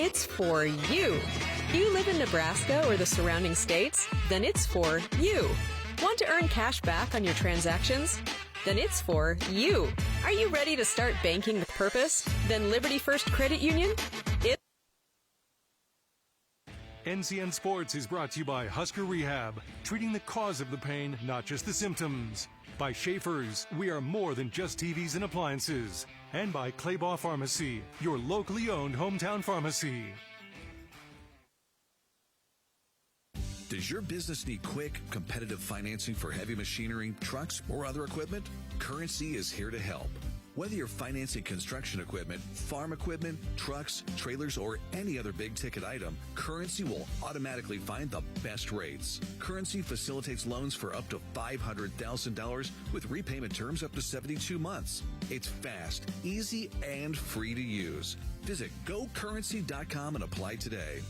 It's for you. Do you live in Nebraska or the surrounding states? Then it's for you. Want to earn cash back on your transactions? Then it's for you. Are you ready to start banking with purpose? Then Liberty First Credit Union? NCN Sports is brought to you by Husker Rehab, treating the cause of the pain, not just the symptoms. By Schaefer's, we are more than just TVs and appliances. And by Claybaugh Pharmacy, your locally owned hometown pharmacy. Does your business need quick, competitive financing for heavy machinery, trucks, or other equipment? Currency is here to help. Whether you're financing construction equipment, farm equipment, trucks, trailers, or any other big-ticket item, Currency will automatically find the best rates. Currency facilitates loans for up to $500,000 with repayment terms up to 72 months. It's fast, easy, and free to use. Visit GoCurrency.com and apply today.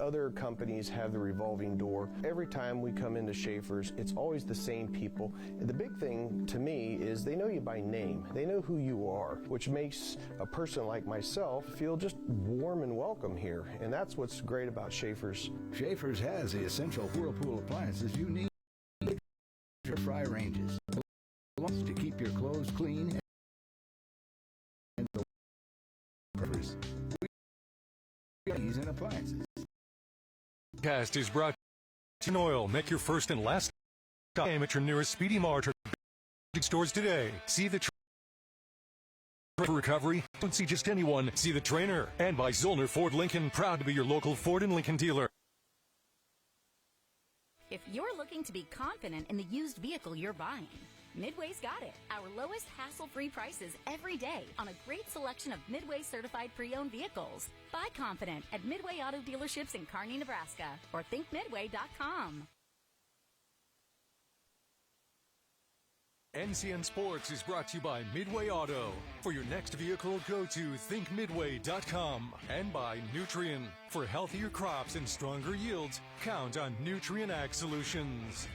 Other companies have the revolving door. Every time we come into Schaefer's, it's always the same people. And the big thing to me is they know you by name. They know who you are, which makes a person like myself feel just warm and welcome here. And that's what's great about Schaefer's. Schaefer's has the essential Whirlpool appliances you need. Your fry ranges to keep your clothes clean and the and appliances. Cast is brought to you. Oil. Make your first and last time at your nearest Speedy Mart or stores today. See the for recovery. Don't see just anyone. See the trainer. And by Zollner Ford Lincoln, proud to be your local Ford and Lincoln dealer. If you're looking to be confident in the used vehicle you're buying, Midway's got it. Our lowest hassle-free prices every day on a great selection of Midway certified pre-owned vehicles. Buy confident at Midway Auto Dealerships in Kearney, Nebraska, or thinkmidway.com. NCN Sports is brought to you by Midway Auto. For your next vehicle, go to thinkmidway.com. And by Nutrien. For healthier crops and stronger yields, count on Nutrien Ag Solutions.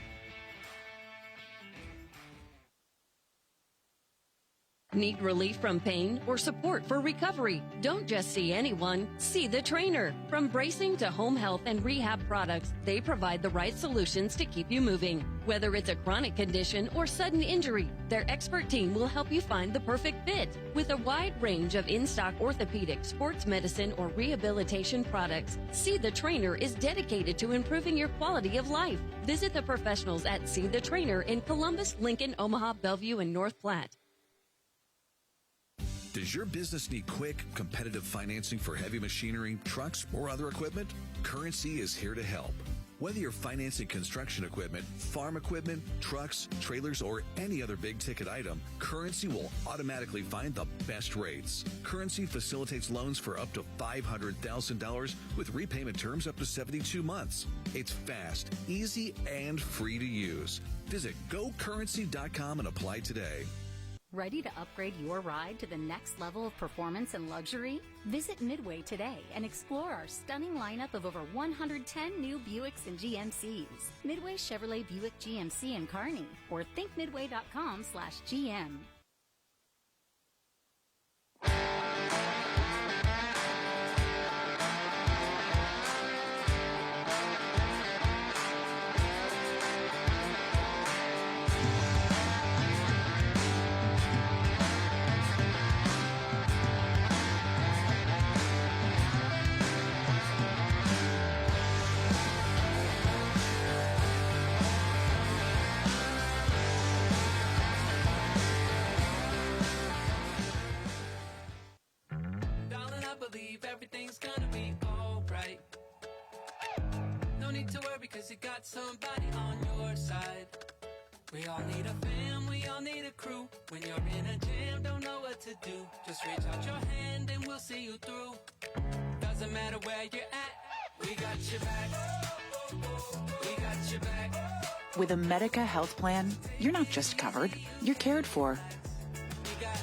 Need relief from pain or support for recovery? Don't just see anyone, see the trainer. From bracing to home health and rehab products, they provide the right solutions to keep you moving. Whether it's a chronic condition or sudden injury, their expert team will help you find the perfect fit. With a wide range of in-stock orthopedic, sports medicine, or rehabilitation products, See the Trainer is dedicated to improving your quality of life. Visit the professionals at See the Trainer in Columbus, Lincoln, Omaha, Bellevue, and North Platte. Does your business need quick, competitive financing for heavy machinery, trucks, or other equipment? Currency is here to help. Whether you're financing construction equipment, farm equipment, trucks, trailers, or any other big-ticket item, Currency will automatically find the best rates. Currency facilitates loans for up to $500,000 with repayment terms up to 72 months. It's fast, easy, and free to use. Visit GoCurrency.com and apply today. Ready to upgrade your ride to the next level of performance and luxury? Visit Midway today and explore our stunning lineup of over 110 new Buicks and GMCs. Midway Chevrolet Buick GMC in Kearney or thinkmidway.com/GM. Everything's gonna be alright. No need to worry because you got somebody on your side. We all need a fam, we all need a crew. When you're in a jam, don't know what to do, just reach out your hand and we'll see you through. Doesn't matter where you're at, we got your back. We got your back. With a Medica health plan, you're not just covered, you're cared for. We got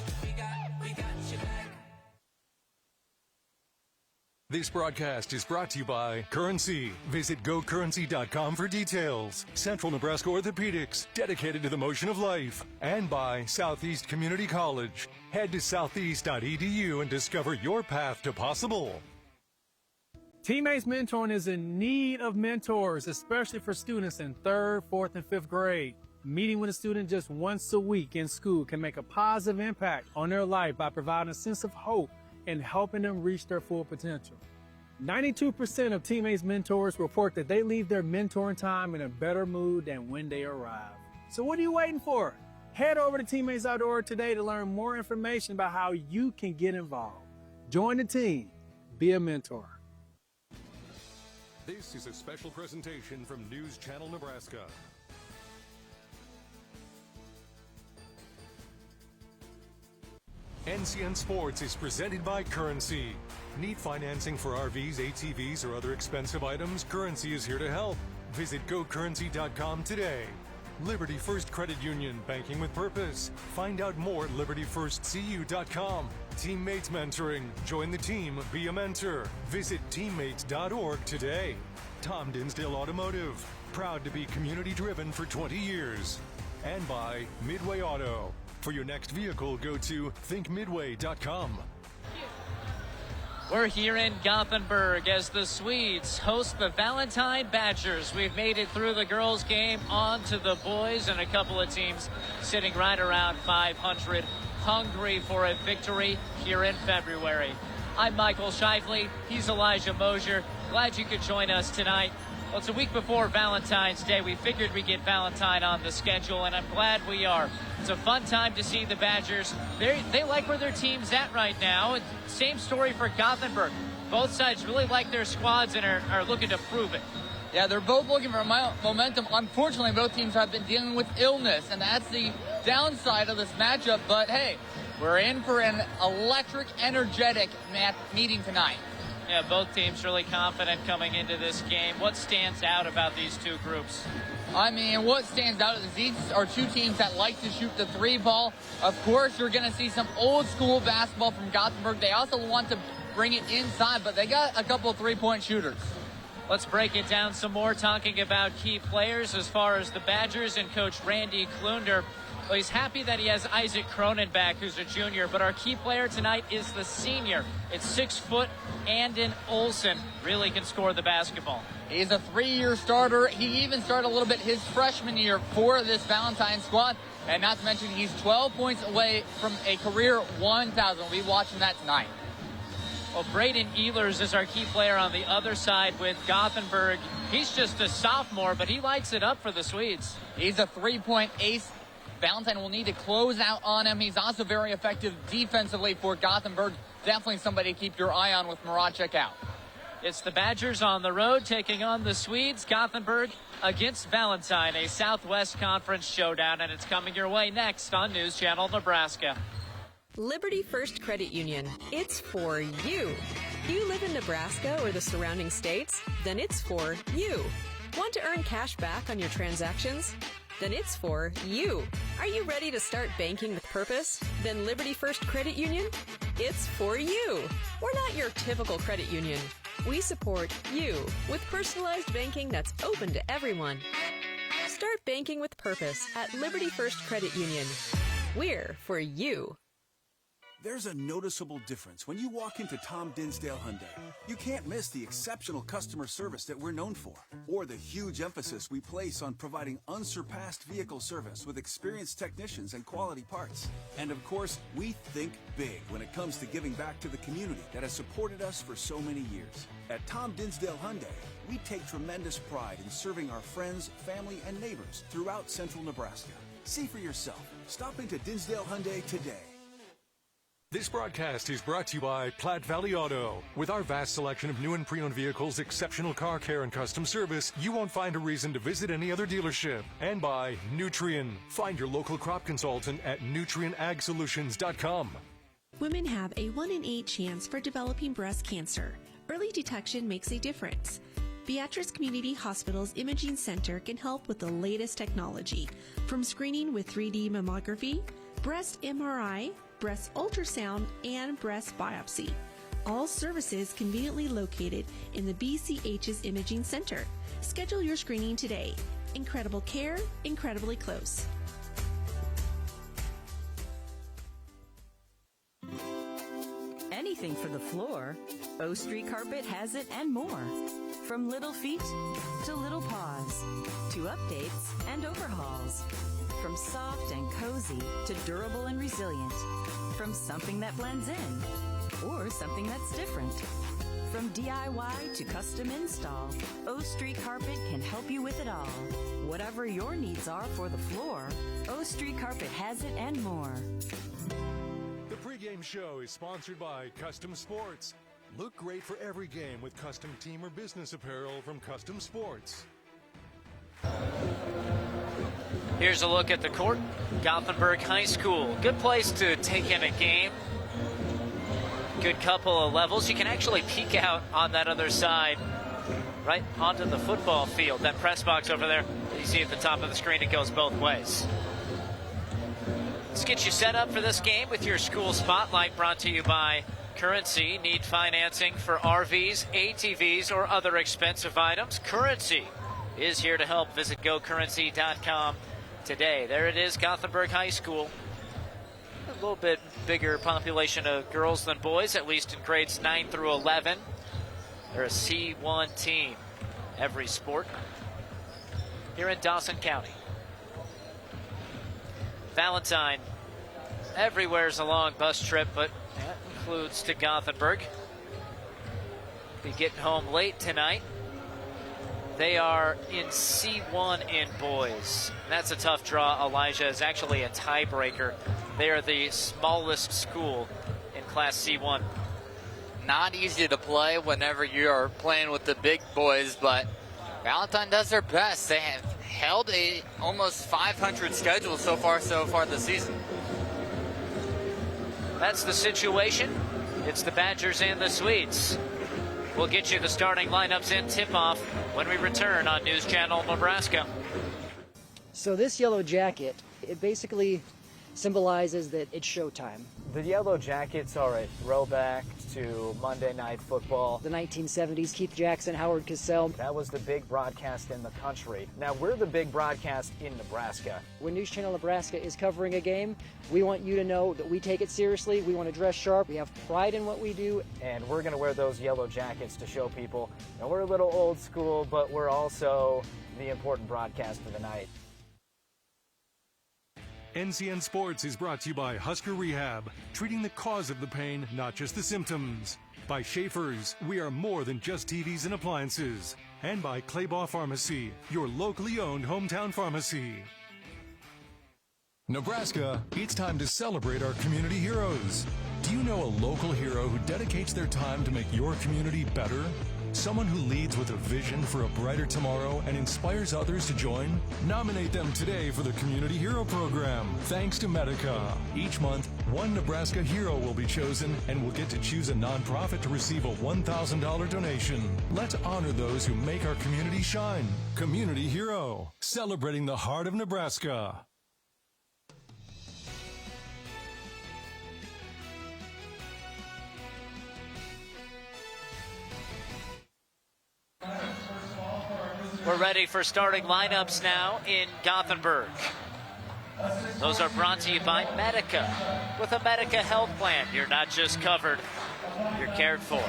your back. This broadcast is brought to you by Currency. Visit gocurrency.com for details. Central Nebraska Orthopedics, dedicated to the motion of life. And by Southeast Community College. Head to southeast.edu and discover your path to possible. Teammates Mentoring is in need of mentors, especially for students in 3rd, 4th, and 5th grade. Meeting with a student just once a week in school can make a positive impact on their life by providing a sense of hope and helping them reach their full potential. 92% of Teammates Mentors report that they leave their mentoring time in a better mood than when they arrive. So what are you waiting for? Head over to teammates.org today to learn more information about how you can get involved. Join the team. Be a mentor. This is a special presentation from News Channel Nebraska. NCN Sports is presented by Currency. Need financing for RVs, ATVs, or other expensive items? Currency is here to help. Visit gocurrency.com today. Liberty First Credit Union, banking with purpose. Find out more at libertyfirstcu.com. Teammates Mentoring. Join the team, be a mentor. Visit teammates.org today. Tom Dinsdale Automotive. Proud to be community driven for 20 years. And by Midway Auto. For your next vehicle, go to thinkmidway.com. We're here in Gothenburg as the Swedes host the Valentine Badgers. We've made it through the girls' game, on to the boys, and a couple of teams sitting right around 500, hungry for a victory here in February. I'm Michael Shifley. He's Elijah Mosier. Glad you could join us tonight. Well, it's a week before Valentine's Day. We figured we'd get Valentine on the schedule, and I'm glad we are. It's a fun time to see the Badgers. They like where their team's at right now. And same story for Gothenburg. Both sides really like their squads and are looking to prove it. Yeah, they're both looking for momentum. Unfortunately, both teams have been dealing with illness, and that's the downside of this matchup. But, hey, we're in for an electric, energetic meeting tonight. Yeah, both teams really confident coming into this game. What stands out about these two groups? I mean, what stands out is these are two teams that like to shoot the three ball. Of course, you're going to see some old school basketball from Gothenburg. They also want to bring it inside, but they got a couple of three-point shooters. Let's break it down some more, talking about key players as far as the Badgers and Coach Randy Klunder. Well, he's happy that he has Isaac Cronin back, who's a junior, but our key player tonight is the senior. It's 6 foot, Andon Olsen. Really can score the basketball. He's a 3-year starter. He even started a little bit his freshman year for this Valentine squad. And not to mention, he's 12 points away from a career 1,000. We'll be watching that tonight. Well, Braden Ehlers is our key player on the other side with Gothenburg. He's just a sophomore, but he lights it up for the Swedes. He's a three-point ace. Valentine will need to close out on him. He's also very effective defensively for Gothenburg. Definitely somebody to keep your eye on with Maracek out. It's the Badgers on the road taking on the Swedes. Gothenburg against Valentine, a Southwest Conference showdown, and it's coming your way next on News Channel Nebraska. Liberty First Credit Union. It's for you. You live in Nebraska or the surrounding states? Then it's for you. Want to earn cash back on your transactions? Then it's for you. Are you ready to start banking with purpose? Then Liberty First Credit Union? It's for you. We're not your typical credit union. We support you with personalized banking that's open to everyone. Start banking with purpose at Liberty First Credit Union. We're for you. There's a noticeable difference when you walk into Tom Dinsdale Hyundai. You can't miss the exceptional customer service that we're known for, or the huge emphasis we place on providing unsurpassed vehicle service with experienced technicians and quality parts. And of course, we think big when it comes to giving back to the community that has supported us for so many years. At Tom Dinsdale Hyundai, we take tremendous pride in serving our friends, family, and neighbors throughout central Nebraska. See for yourself. Stop into Dinsdale Hyundai today. This broadcast is brought to you by Platte Valley Auto. With our vast selection of new and pre-owned vehicles, exceptional car care, and custom service, you won't find a reason to visit any other dealership. And by Nutrien. Find your local crop consultant at nutrienagsolutions.com. Women have a 1 in 8 chance for developing breast cancer. Early detection makes a difference. Beatrice Community Hospital's Imaging Center can help with the latest technology, from screening with 3D mammography, breast MRI, breast ultrasound, and breast biopsy. all services conveniently located in the BCH's Imaging Center. Schedule your screening today. Incredible care, incredibly close. Anything for the floor, O Street Carpet has it and more. From little feet to little paws, to updates and overhauls. From soft and cozy to durable and resilient. From something that blends in or something that's different. From DIY to custom install, O Street Carpet can help you with it all. Whatever your needs are for the floor, O Street Carpet has it and more. The pregame show is sponsored by Custom Sports. Look great for every game with custom team or business apparel from Custom Sports. Here's a look at the court. Gothenburg High School. Good place to take in a game. Good couple of levels. You can actually peek out on that other side, right onto the football field. That press box over there, you see at the top of the screen, it goes both ways. Let's get you set up for this game with your school spotlight, brought to you by Currency. Need financing for RVs, ATVs, or other expensive items? Currency is here to help. Visit gocurrency.com today. There it is, Gothenburg High School. A little bit bigger population of girls than boys, at least in grades 9 through 11. They're a C1 team, every sport, here in Dawson County. Valentine, everywhere's a long bus trip, but that includes to Gothenburg. Be getting home late tonight. They are in C1 in boys. That's a tough draw. Elijah is actually a tiebreaker. They are the smallest school in Class C1. Not easy to play whenever you are playing with the big boys, but Valentine does their best. They have held a almost 500 schedule so far this season. That's the situation. It's the Badgers and the Swedes. We'll get you the starting lineups and tip-off when we return on News Channel Nebraska. So this yellow jacket, it basically symbolizes that it's showtime. The Yellow Jackets are a throwback to Monday Night Football. The 1970s, Keith Jackson, Howard Cosell. That was the big broadcast in the country. Now we're the big broadcast in Nebraska. When News Channel Nebraska is covering a game, we want you to know that we take it seriously. We want to dress sharp. We have pride in what we do. And we're going to wear those yellow jackets to show people that we're a little old school, but we're also the important broadcast for the night. NCN Sports is brought to you by Husker Rehab, treating the cause of the pain, not just the symptoms. By Schaefer's, we are more than just TVs and appliances. And by Claybaugh Pharmacy, your locally owned hometown pharmacy. Nebraska, it's time to celebrate our community heroes. Do you know a local hero who dedicates their time to make your community better? Someone who leads with a vision for a brighter tomorrow and inspires others to join? Nominate them today for the Community Hero Program, thanks to Medica. Each month, one Nebraska hero will be chosen and will get to choose a nonprofit to receive a $1,000 donation. Let's honor those who make our community shine. Community Hero, celebrating the heart of Nebraska. We're ready for starting lineups now in Gothenburg. Those are brought to you by Medica. With a Medica health plan, you're not just covered, you're cared for.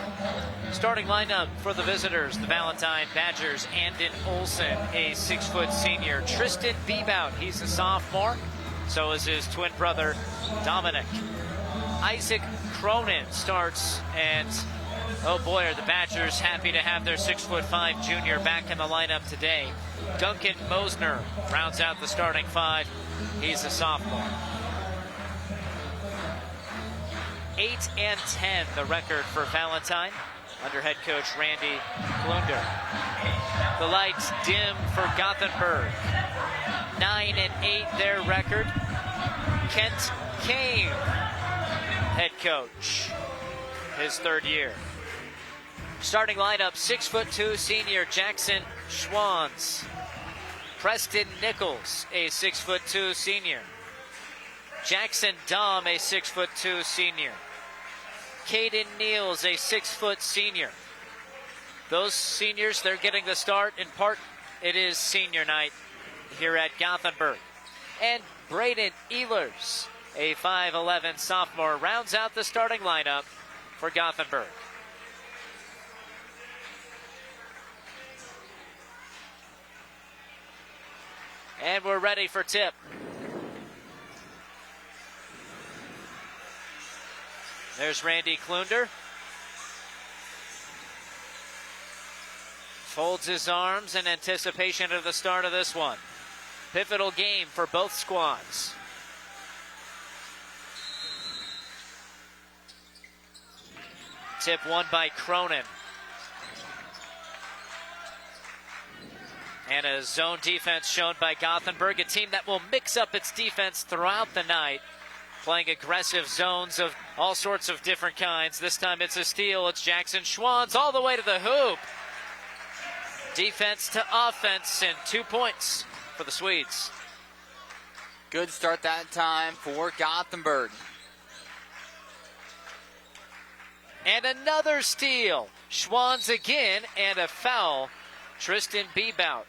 Starting lineup for the visitors, the Valentine Badgers, Andon Olson, a 6-foot senior. Tristan Bebout, he's a sophomore. So is his twin brother, Dominic. Isaac Cronin starts, and oh boy, are the Badgers happy to have their 6'5" junior back in the lineup today. Duncan Mosner rounds out the starting five. He's a sophomore. 8-10, the record for Valentine under head coach Randy Klunder. The lights dim for Gothenburg. 9-8, their record. Kent Kane, head coach, his third year. Starting lineup, 6'2" senior Jackson Schwans. Preston Nichols, a 6'2" senior. Jackson Dom, a 6'2" senior. Caden Niels, a 6-foot senior. Those seniors, they're getting the start. In part, it is senior night here at Gothenburg. And Braden Ehlers, a 5'11 sophomore, rounds out the starting lineup for Gothenburg. And we're ready for tip. There's Randy Klunder. Folds his arms in anticipation of the start of this one. Pivotal game for both squads. Tip won by Cronin. And a zone defense shown by Gothenburg, a team that will mix up its defense throughout the night, playing aggressive zones of all sorts of different kinds. This time it's a steal. It's Jackson Schwans all the way to the hoop. Defense to offense and 2 points for the Swedes. Good start that time for Gothenburg. And another steal. Schwans again, and a foul. Tristan Bebout.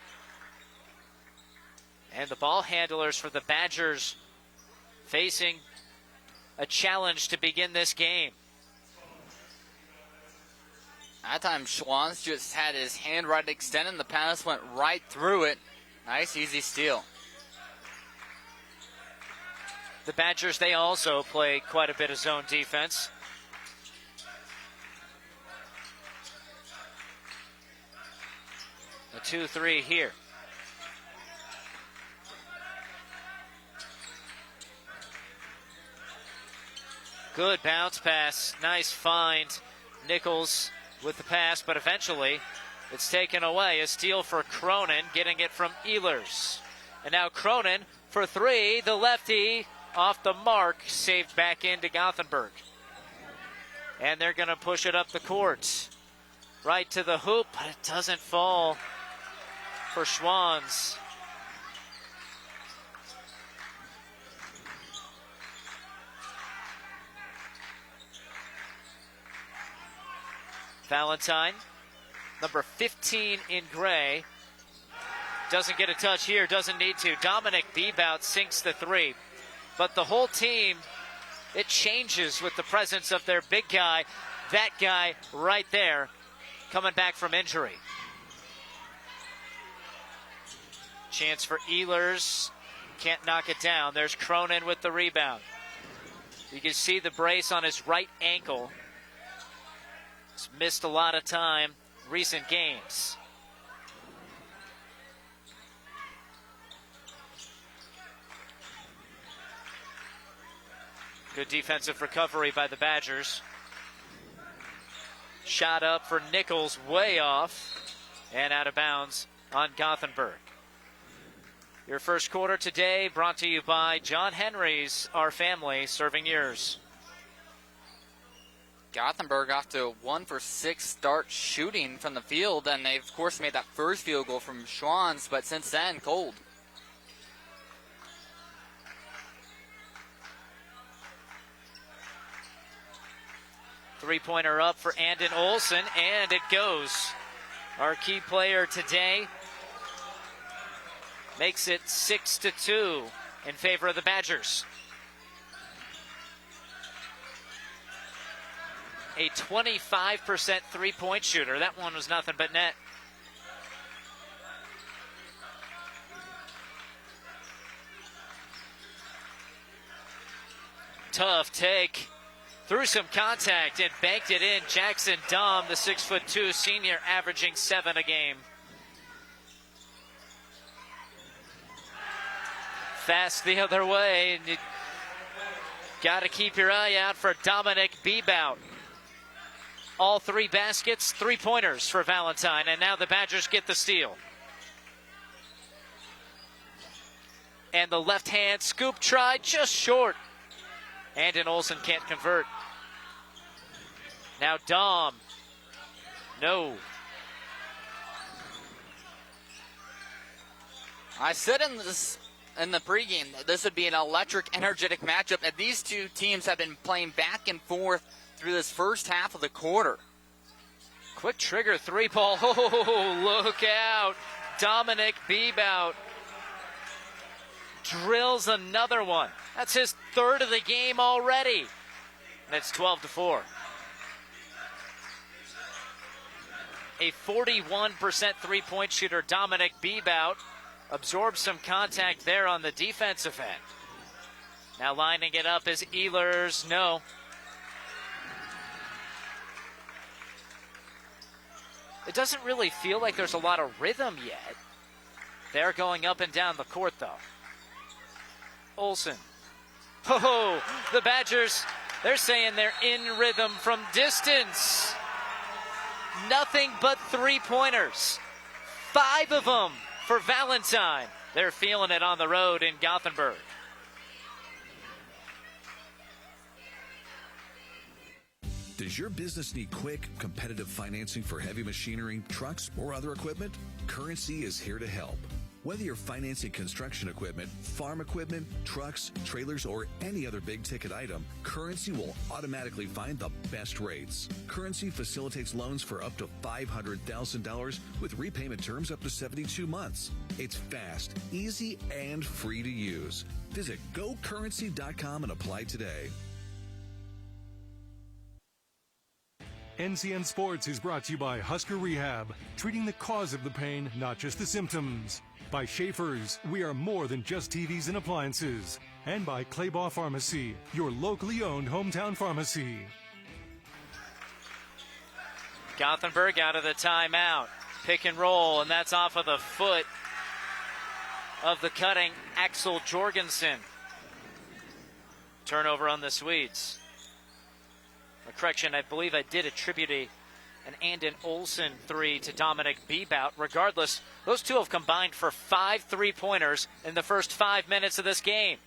And the ball handlers for the Badgers facing a challenge to begin this game. That time Schwans just had his hand right extended and the pass went right through it. Nice, easy steal. The Badgers, they also play quite a bit of zone defense. A 2-3 here. Good bounce pass. Nice find. Nichols with the pass, but eventually it's taken away. A steal for Cronin, getting it from Ehlers. And now Cronin for three. The lefty off the mark, saved back into Gothenburg. And they're going to push it up the court. Right to the hoop, but it doesn't fall for Schwans. Valentine, number 15 in gray, doesn't get a touch here, doesn't need to. Dominic Bebout sinks the three. But the whole team, it changes with the presence of their big guy, that guy right there, coming back from injury. Chance for Ehlers, can't knock it down. There's Cronin with the rebound. You can see the brace on his right ankle. He's missed a lot of time recent games. Good defensive recovery by the Badgers. Shot up for Nichols, way off and out of bounds on Gothenburg. Your first quarter today brought to you by John Henry's, our family, serving yours. Gothenburg off to a 1 for 6 start shooting from the field, and they've, of course, made that first field goal from Schwans, but since then, cold. Three-pointer up for Andon Olsen, and it goes. Our key player today makes it 6-2 in favor of the Badgers. A 25% three-point shooter. That one was nothing but net. Tough take. Through some contact and banked it in. Jackson Dom, the 6'2" senior, averaging 7 a game. Fast the other way. And you got to keep your eye out for Dominic Bebout. All 3 baskets, 3-pointers for Valentine, and now the Badgers get the steal. And the left-hand scoop try just short. Andon Olsen can't convert. Now Dom. No. I said in the pregame that this would be an electric, energetic matchup, and these two teams have been playing back and forth through this first half of the quarter. Quick trigger three ball. Oh, look out. Dominic Bebout drills another one. That's his third of the game already. And it's 12-4. A 41% three-point shooter, Dominic Bebout, absorbs some contact there on the defensive end. Now lining it up is Ehlers. No. It doesn't really feel like there's a lot of rhythm yet. They're going up and down the court, though. Olsen. Oh, the Badgers, they're saying they're in rhythm from distance. Nothing but three-pointers. 5 of them for Valentine. They're feeling it on the road in Gothenburg. Does your business need quick, competitive financing for heavy machinery, trucks, or other equipment? Currency is here to help. Whether you're financing construction equipment, farm equipment, trucks, trailers, or any other big-ticket item, Currency will automatically find the best rates. Currency facilitates loans for up to $500,000 with repayment terms up to 72 months. It's fast, easy, and free to use. Visit GoCurrency.com and apply today. NCN Sports is brought to you by Husker Rehab, treating the cause of the pain, not just the symptoms. By Schaefer's, we are more than just TVs and appliances. And by Claybaugh Pharmacy, your locally owned hometown pharmacy. Gothenburg out of the timeout. Pick and roll, and that's off of the foot of the cutting Axel Jorgensen. Turnover on the Swedes. A correction, I believe I did attribute an Andon Olsen 3 to Dominic Bebout. Regardless, those two have combined for 5 3-pointers in the first 5 minutes of this game.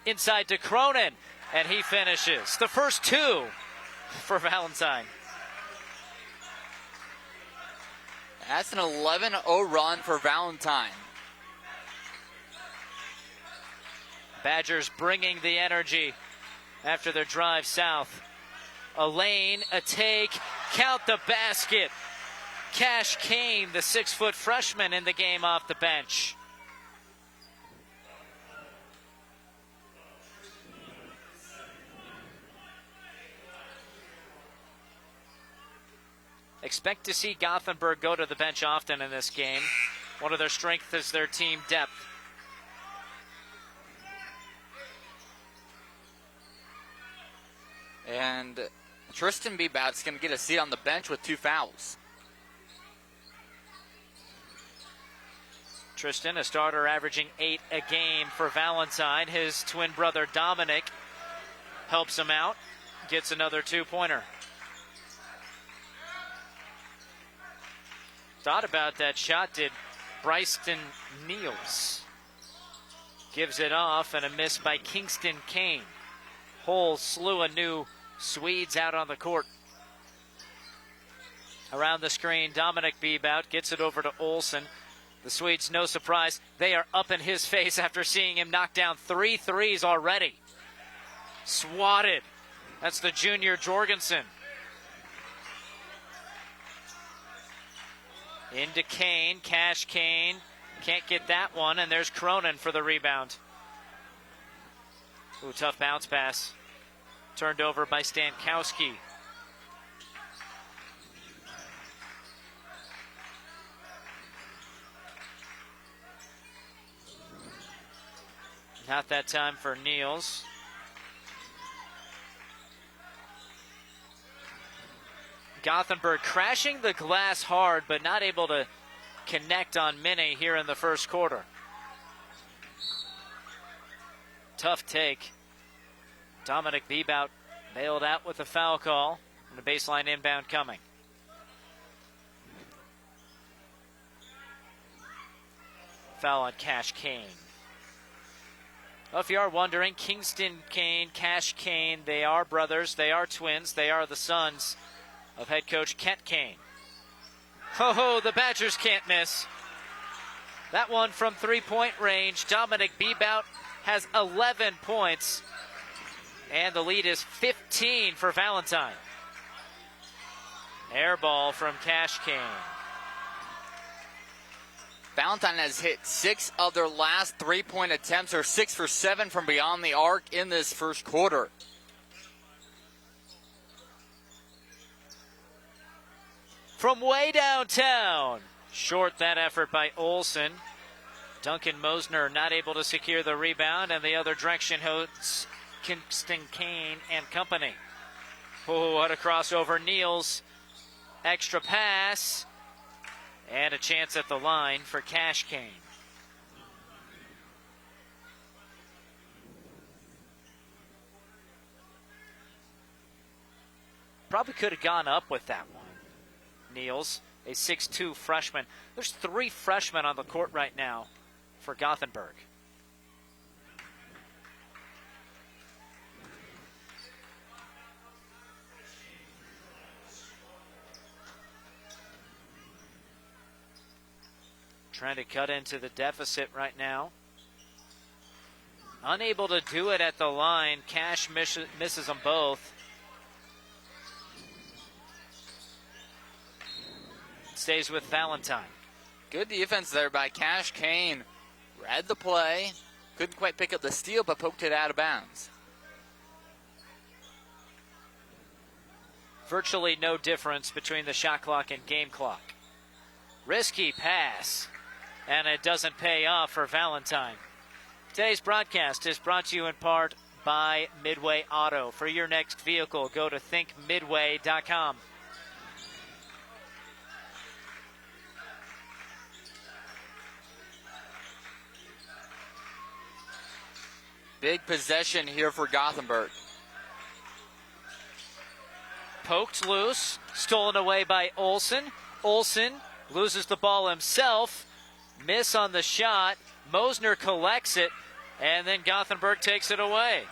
Inside to Cronin, and he finishes. The first 2 for Valentine. That's an 11-0 run for Valentine. Badgers bringing the energy after their drive south. A lane, a take, count the basket. Cash Kane, the 6-foot freshman in the game off the bench. Expect to see Gothenburg go to the bench often in this game. One of their strengths is their team depth. And Tristan Bebout's going to get a seat on the bench with 2 fouls. Tristan, a starter averaging 8 a game for Valentine. His twin brother Dominic helps him out, gets another 2-pointer. Thought about that shot, did Bryson Niels. Gives it off, and a miss by Kingston Kane. Whole slew of new Swedes out on the court. Around the screen, Dominic Bebout gets it over to Olsen. The Swedes, no surprise, they are up in his face after seeing him knock down 3 threes already. Swatted. That's the junior Jorgensen. Into Kane, Cash Kane. Can't get that one, and there's Cronin for the rebound. Ooh, tough bounce pass. Turned over by Stankowski. Not that time for Niels. Gothenburg crashing the glass hard, but not able to connect on Minnie here in the first quarter. Tough take. Dominic Bebout bailed out with a foul call, and a baseline inbound coming. Foul on Cash Kane. Well, if you are wondering, Kingston Kane, Cash Kane, they are brothers, they are twins, they are the sons of head coach Kent Kane. Ho, the Badgers can't miss. That one from three-point range. Dominic Bebout has 11 points. And the lead is 15 for Valentine. Air ball from Cash Kane. Valentine has hit 6 of their last 3-point attempts, or 6 for 7 from beyond the arc in this first quarter. From way downtown. Short that effort by Olsen. Duncan Mosner not able to secure the rebound, and the other direction hosts Kingston Kane and company. Oh, what a crossover. Niels. Extra pass. And a chance at the line for Cash Kane. Probably could have gone up with that one. Niels, a 6'2 freshman. There's 3 freshmen on the court right now for Gothenburg. Trying to cut into the deficit right now. Unable to do it at the line. Cash misses them both. Stays with Valentine. Good defense there by Cash Kane. Read the play. Couldn't quite pick up the steal, but poked it out of bounds. Virtually no difference between the shot clock and game clock. Risky pass. And it doesn't pay off for Valentine. Today's broadcast is brought to you in part by Midway Auto. For your next vehicle, go to thinkmidway.com. Big possession here for Gothenburg. Poked loose, stolen away by Olsen. Olsen loses the ball himself. Miss on the shot. Mosner collects it, and then Gothenburg takes it away.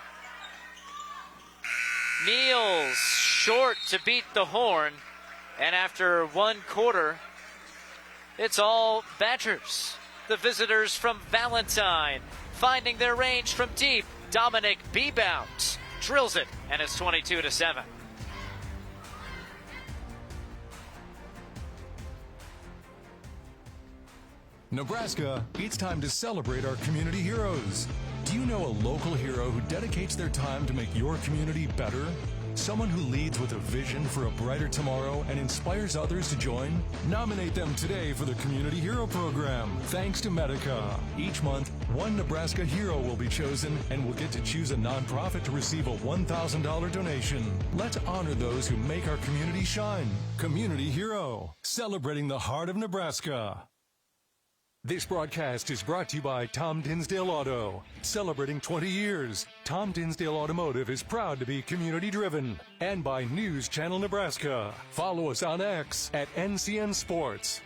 Niels short to beat the horn, and after 1 quarter, it's all Badgers. The visitors from Valentine finding their range from deep. Dominic Bebout drills it, and it's 22-7. Nebraska, it's time to celebrate our community heroes. Do you know a local hero who dedicates their time to make your community better? Someone who leads with a vision for a brighter tomorrow and inspires others to join? Nominate them today for the Community Hero Program, thanks to Medica. Each month, one Nebraska hero will be chosen and will get to choose a nonprofit to receive a $1,000 donation. Let's honor those who make our community shine. Community Hero, celebrating the heart of Nebraska. This broadcast is brought to you by Tom Dinsdale Auto. Celebrating 20 years, Tom Dinsdale Automotive is proud to be community-driven. And by News Channel Nebraska. Follow us on X at NCN Sports.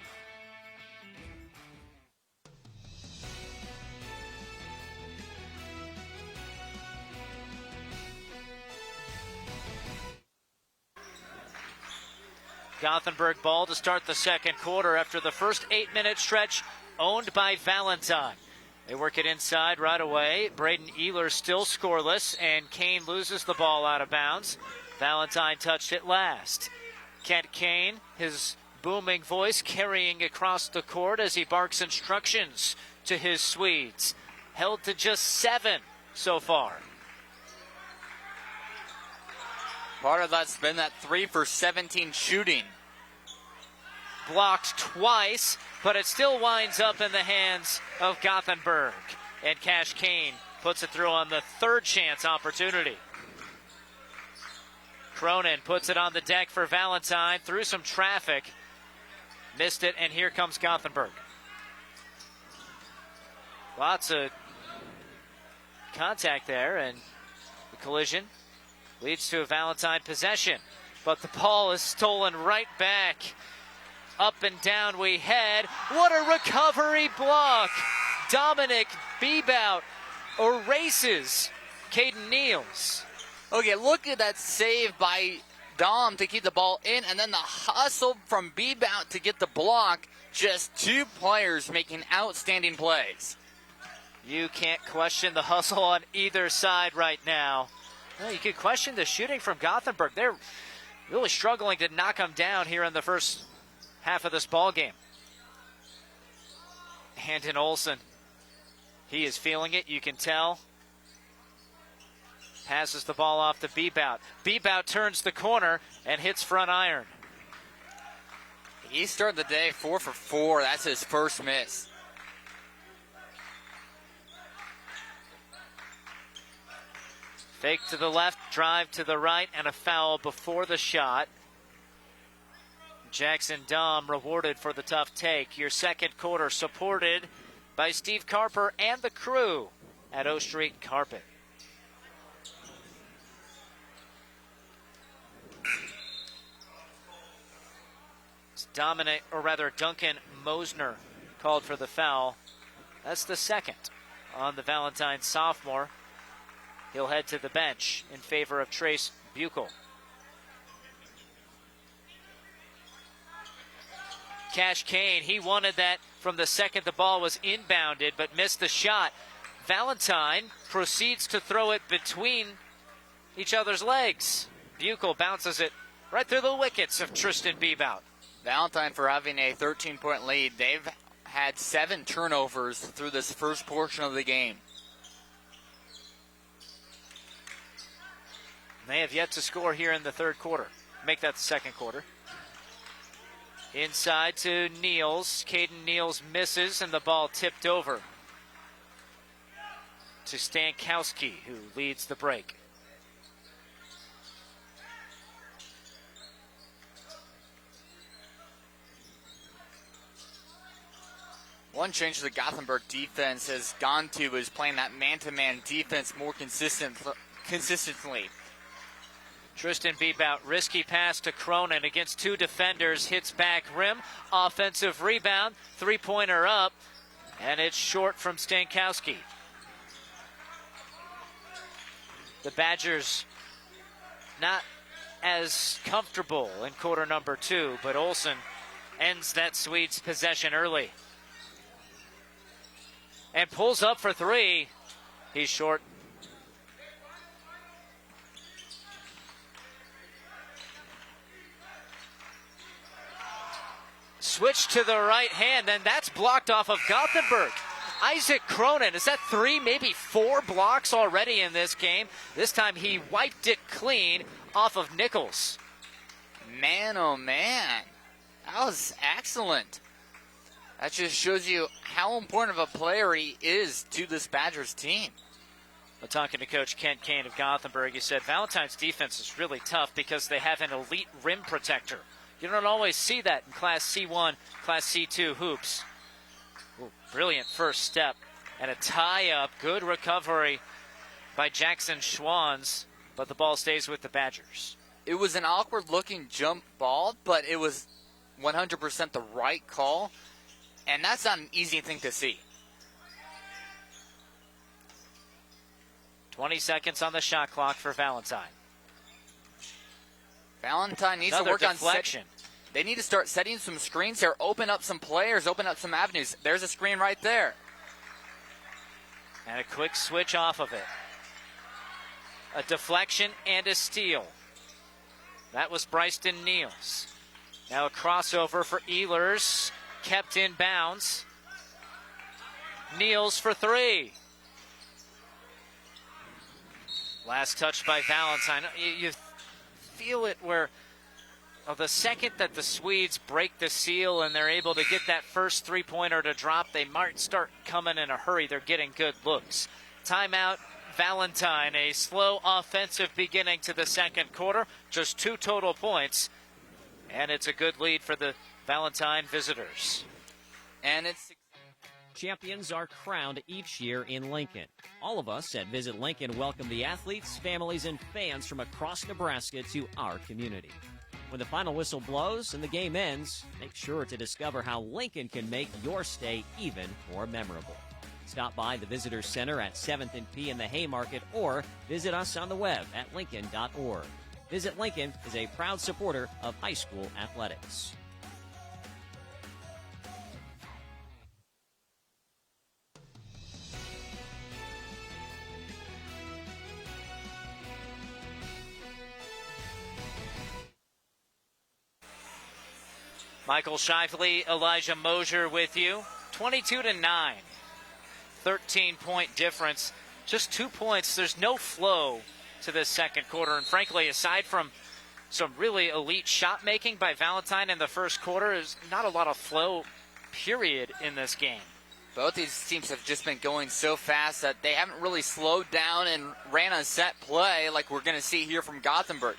Gothenburg ball to start the second quarter after the first 8-minute stretch owned by Valentine. They work it inside right away. Braden Ehler still scoreless, and Kane loses the ball out of bounds. Valentine touched it last. Kent Kane, his booming voice carrying across the court as he barks instructions to his Swedes. Held to just 7 so far. Part of that's been that 3 for 17 shooting. Blocked twice, but it still winds up in the hands of Gothenburg. And Cash Kane puts it through on the third chance opportunity. Cronin puts it on the deck for Valentine through some traffic. Missed it, and here comes Gothenburg. Lots of contact there, and the collision leads to a Valentine possession. But the ball is stolen right back. Up and down we head. What a recovery block. Dominic Bebout erases Caden Niels. Okay, look at that save by Dom to keep the ball in, and then the hustle from Bebout to get the block. Just 2 players making outstanding plays. You can't question the hustle on either side right now. Well, you could question the shooting from Gothenburg. They're really struggling to knock them down here in the first half of this ball game. Handon Olsen, he is feeling it, you can tell. Passes the ball off to Bebout. Bebout turns the corner and hits front iron. He started the day 4 for 4. That's his first miss. Fake to the left, drive to the right, and a foul before the shot. Jackson Dom rewarded for the tough take. Your second quarter supported by Steve Carper and the crew at O Street Carpet. It's Duncan Mosner called for the foul. That's the second on the Valentine sophomore. He'll head to the bench in favor of Trace Buchel. Cash Kane, he wanted that from the second the ball was inbounded, but missed the shot. Valentine proceeds to throw it between each other's legs. Buchel bounces it right through the wickets of Tristan Bebout. Valentine, for having a 13-point lead, they've had 7 turnovers through this first portion of the game. They have yet to score here in the third quarter. Make that the second quarter. Inside to Niels. Caden Niels misses, and the ball tipped over to Stankowski, who leads the break. One change the Gothenburg defense has gone to is playing that man-to-man defense more consistently. Tristan Bebout, risky pass to Cronin against 2 defenders, hits back rim, offensive rebound, 3-pointer up, and it's short from Stankowski. The Badgers not as comfortable in quarter number 2, but Olsen ends that Swedes possession early. And pulls up for 3. He's short. Switch to the right hand, and that's blocked off of Gothenburg. Isaac Cronin, is that 3, maybe 4 blocks already in this game? This time he wiped it clean off of Nichols. Man, oh man, that was excellent. That just shows you how important of a player he is to this Badgers team. Well, talking to Coach Kent Kane of Gothenburg, he said Valentine's defense is really tough because they have an elite rim protector. You don't always see that in Class C1, Class C2 hoops. Ooh, brilliant first step and a tie-up. Good recovery by Jackson Schwanz, but the ball stays with the Badgers. It was an awkward-looking jump ball, but it was 100% the right call, and that's not an easy thing to see. 20 seconds on the shot clock for Valentine. Valentine needs to work deflection. on they need to start setting some screens here, open up some players, open up some avenues. There's a screen right there. And a quick switch off of it. A deflection and a steal. That was Bryson Niels. Now a crossover for Ehlers, kept in bounds. Niels for 3. Last touch by Valentine. You feel it where the second that the Swedes break the seal and they're able to get that first 3-pointer to drop, they might start coming in a hurry. They're getting good looks. Timeout, Valentine. A slow offensive beginning to the second quarter. Just 2 total points. And it's a good lead for the Valentine visitors. And it's... Champions are crowned each year in Lincoln. All of us at Visit Lincoln welcome the athletes, families, and fans from across Nebraska to our community. When the final whistle blows and the game ends, make sure to discover how Lincoln can make your stay even more memorable. Stop by the Visitor Center at 7th and P in the Haymarket or visit us on the web at lincoln.org. Visit Lincoln is a proud supporter of high school athletics. Michael Shifley, Elijah Mosier with you. 22-9. 13-point difference. Just 2 points. There's no flow to this second quarter. And frankly, aside from some really elite shot making by Valentine in the first quarter, there's not a lot of flow, period, in this game. Both these teams have just been going so fast that they haven't really slowed down and ran a set play like we're going to see here from Gothenburg.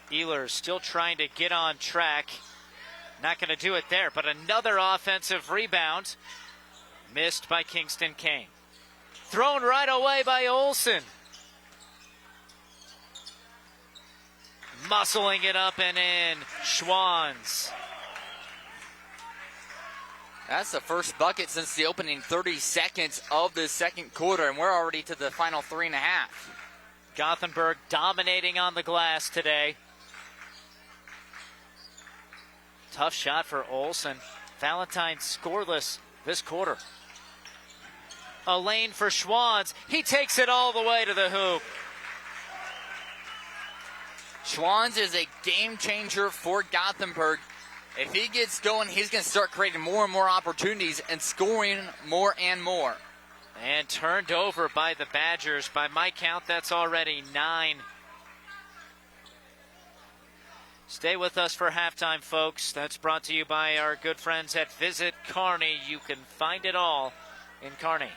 Ehlers still trying to get on track. Not going to do it there, but another offensive rebound. Missed by Kingston Kane. Thrown right away by Olsen. Muscling it up and in. Schwanz. That's the first bucket since the opening 30 seconds of the second quarter, and we're already to the final 3.5. Gothenburg dominating on the glass today. Tough shot for Olsen. Valentine scoreless this quarter. A lane for Schwanz. He takes it all the way to the hoop. Schwanz is a game changer for Gothenburg. If he gets going, he's going to start creating more and more opportunities and scoring more and more. And turned over by the Badgers. By my count, that's already 9. Stay with us for halftime, folks. That's brought to you by our good friends at Visit Kearney. You can find it all in Kearney.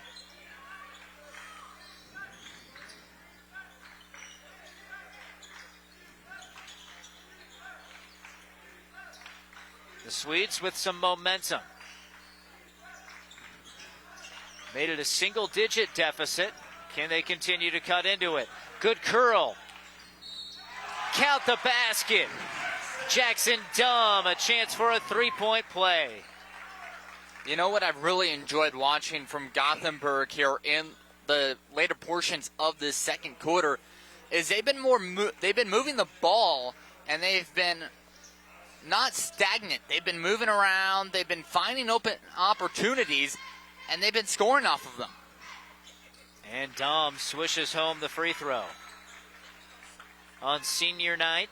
The Swedes with some momentum. Made it a single-digit deficit. Can they continue to cut into it? Good curl. Count the basket. Jackson Dumb, a chance for a three-point play. You know what I've really enjoyed watching from Gothenburg here in the later portions of this second quarter is they've been moving the ball, and they've been not stagnant. They've been moving around. They've been finding open opportunities, and they've been scoring off of them. And Dom swishes home the free throw. On senior night,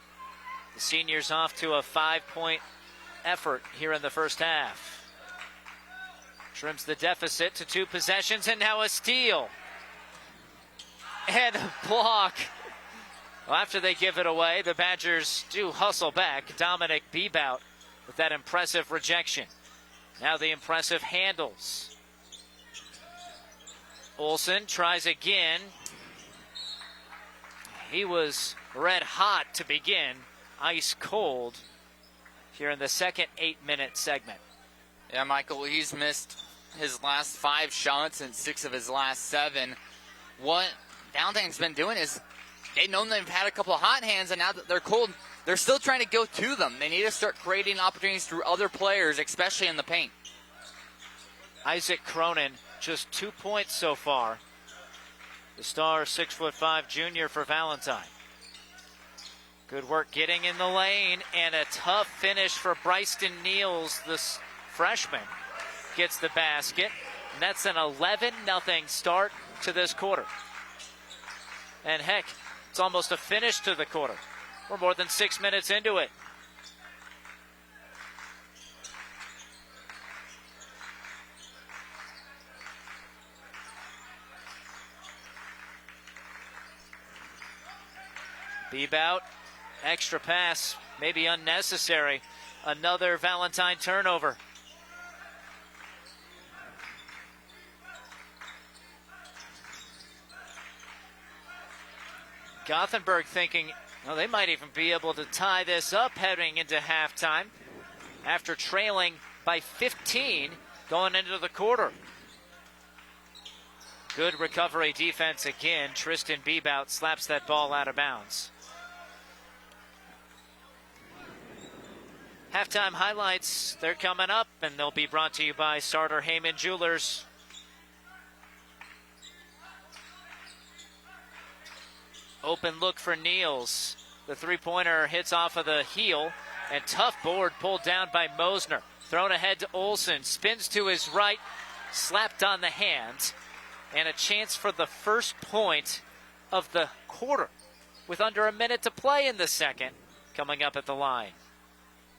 the seniors off to a 5-point effort here in the first half. Trims the deficit to 2 possessions, and now a steal. And a block. Well, after they give it away, the Badgers do hustle back. Dominic Bebout with that impressive rejection. Now the impressive handles. Olsen tries again. He was red hot to begin. Ice cold here in the second 8-minute segment. Yeah, Michael, he's missed his last 5 shots and 6 of his last 7. What Valentine's been doing is they've known they've had a couple of hot hands, and now that they're cold, they're still trying to go to them. They need to start creating opportunities through other players, especially in the paint. Isaac Cronin, just 2 points so far. The star 6'5" junior for Valentine. Good work getting in the lane, and a tough finish for Bryson Niels, this freshman. Gets the basket, and that's an 11-0 start to this quarter. And heck, it's almost a finish to the quarter. We're more than 6 minutes into it. Bebout, extra pass, maybe unnecessary. Another Valentine turnover. Gothenburg thinking, well, they might even be able to tie this up heading into halftime after trailing by 15 going into the quarter. Good recovery defense again. Tristan Bebout slaps that ball out of bounds. Halftime highlights, they're coming up, and they'll be brought to you by Sartor Heyman Jewelers. Open look for Niels. The three-pointer hits off of the heel, and tough board pulled down by Mosner. Thrown ahead to Olsen, spins to his right, slapped on the hand, and a chance for the first point of the quarter with under a minute to play in the second, coming up at the line.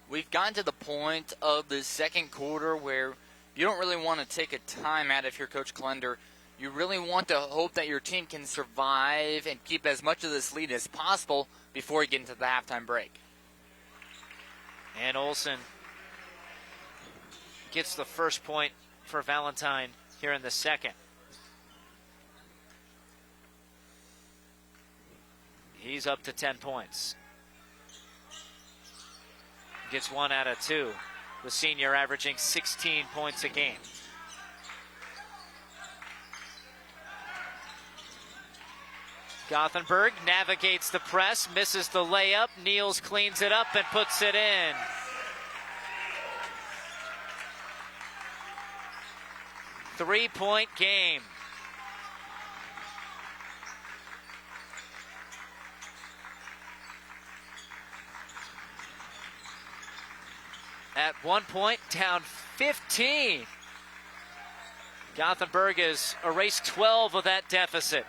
We've gotten to the point of the second quarter where you don't really want to take a timeout if you're Coach Klender. You really want to hope that your team can survive and keep as much of this lead as possible before you get into the halftime break. And Olsen gets the first point for Valentine here in the second. He's up to 10 points. Gets 1 out of 2. The senior averaging 16 points a game. Gothenburg navigates the press, misses the layup. Niels cleans it up and puts it in. Three-point game. At one point, down 15. Gothenburg has erased 12 of that deficit.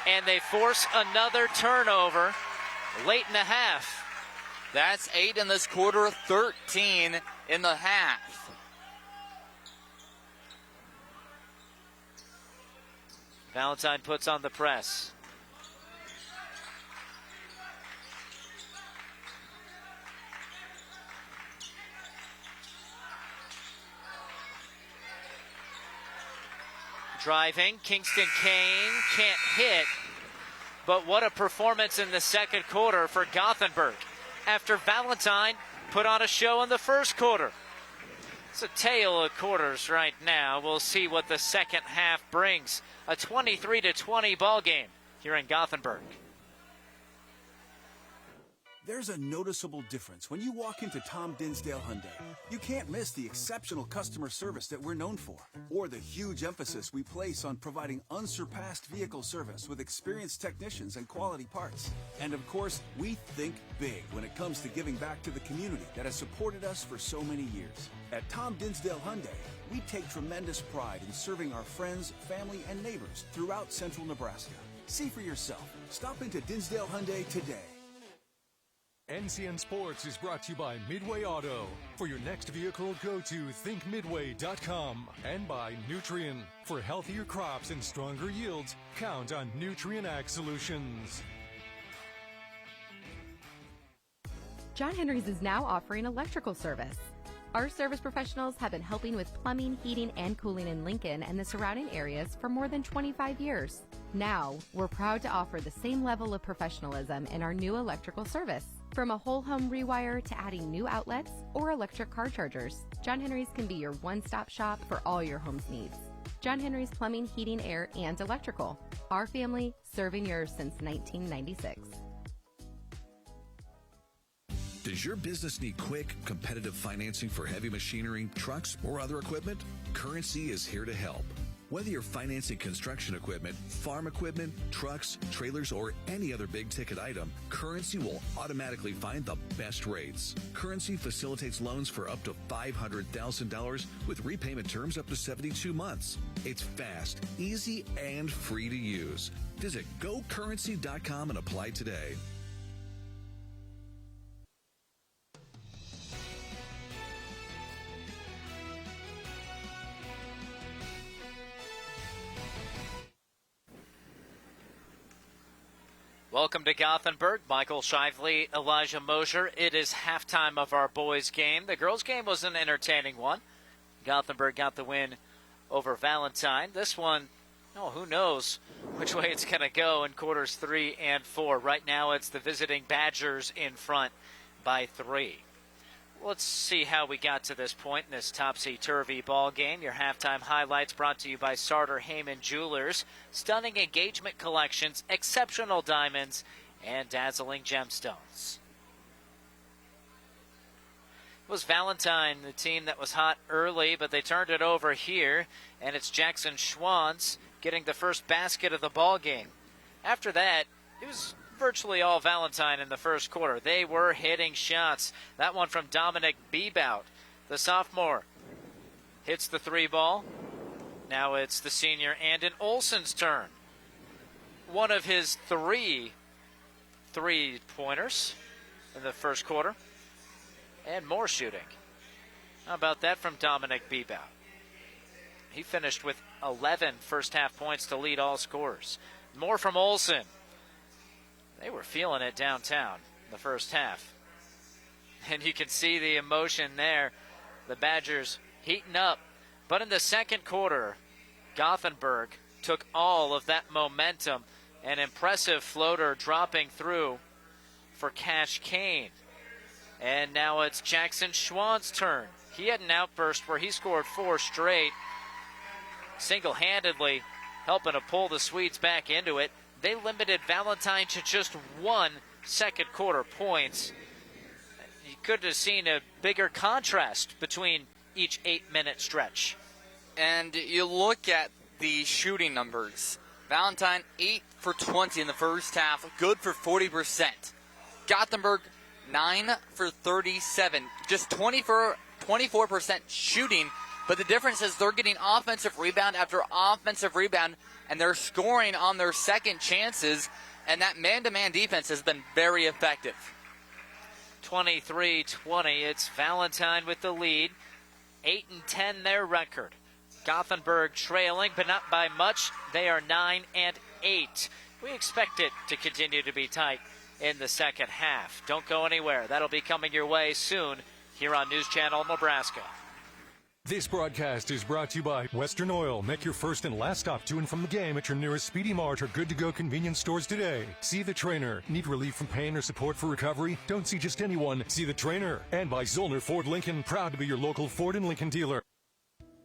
And they force another turnover late in the half. That's 8 in this quarter, 13 in the half. Valentine puts on the press. Driving, Kingston Kane can't hit, but what a performance in the second quarter for Gothenburg after Valentine put on a show in the first quarter. It's a tale of quarters right now. We'll see what the second half brings. A 23-20 ball game here in Gothenburg. There's a noticeable difference when you walk into Tom Dinsdale Hyundai. You can't miss the exceptional customer service that we're known for, or the huge emphasis we place on providing unsurpassed vehicle service with experienced technicians and quality parts. And of course, we think big when it comes to giving back to the community that has supported us for so many years. At Tom Dinsdale Hyundai, we take tremendous pride in serving our friends, family, and neighbors throughout central Nebraska. See for yourself. Stop into Dinsdale Hyundai today. NCN Sports is brought to you by Midway Auto. For your next vehicle, go to thinkmidway.com. And by Nutrien. For healthier crops and stronger yields, count on Nutrien Ag Solutions. John Henry's is now offering electrical service. Our service professionals have been helping with plumbing, heating, and cooling in Lincoln and the surrounding areas for more than 25 years. Now, we're proud to offer the same level of professionalism in our new electrical service. From a whole home rewire to adding new outlets or electric car chargers, John Henry's can be your one-stop shop for all your home's needs. John Henry's Plumbing, Heating, Air, and Electrical. Our family serving yours since 1996. Does your business need quick, competitive financing for heavy machinery, trucks, or other equipment? Currency is here to help. Whether you're financing construction equipment, farm equipment, trucks, trailers, or any other big-ticket item, Currency will automatically find the best rates. Currency facilitates loans for up to $500,000 with repayment terms up to 72 months. It's fast, easy, and free to use. Visit GoCurrency.com and apply today. Welcome to Gothenburg. Michael Shively, Elijah Mosier. It is halftime of our boys' game. The girls' game was an entertaining one. Gothenburg got the win over Valentine. This one, who knows which way it's going to go in quarters 3 and 4. Right now it's the visiting Badgers in front by 3. Let's see how we got to this point in this topsy-turvy ball game. Your halftime highlights brought to you by Sartor Heyman Jewelers. Stunning engagement collections, exceptional diamonds, and dazzling gemstones. It was Valentine, the team that was hot early, but they turned it over here, and it's Jackson Schwantz getting the first basket of the ball game. After that, it was virtually all Valentine in the first quarter. They were hitting shots. That one from Dominic Bebout, the sophomore, hits the 3 ball. Now it's the senior Andon Olsen's turn. One of his 3 3-pointers in the first quarter. And more shooting. How about that from Dominic Bebout? He finished with 11 first-half points to lead all scorers. More from Olsen. They were feeling it downtown in the first half. And you can see the emotion there. The Badgers heating up. But in the second quarter, Gothenburg took all of that momentum. An impressive floater dropping through for Cash Kane. And now it's Jackson Schwann's turn. He had an outburst where he scored 4 straight, single-handedly helping to pull the Swedes back into it. They limited Valentine to just 1 second quarter points. You could have seen a bigger contrast between each 8-minute stretch. And you look at the shooting numbers. Valentine 8 for 20 in the first half, good for 40%. Gothenburg 9 for 37, just 24% shooting, but the difference is they're getting offensive rebound after offensive rebound, and they're scoring on their second chances, and that man-to-man defense has been very effective. 23-20, it's Valentine with the lead, 8-10 their record. Gothenburg trailing, but not by much. They are 9-8. We expect it to continue to be tight in the second half. Don't go anywhere. That'll be coming your way soon here on News Channel Nebraska. This broadcast is brought to you by Western Oil. Make your first and last stop to and from the game at your nearest Speedy Mart or good-to-go convenience stores today. See the trainer. Need relief from pain or support for recovery? Don't see just anyone. See the trainer. And by Zollner Ford Lincoln, proud to be your local Ford and Lincoln dealer.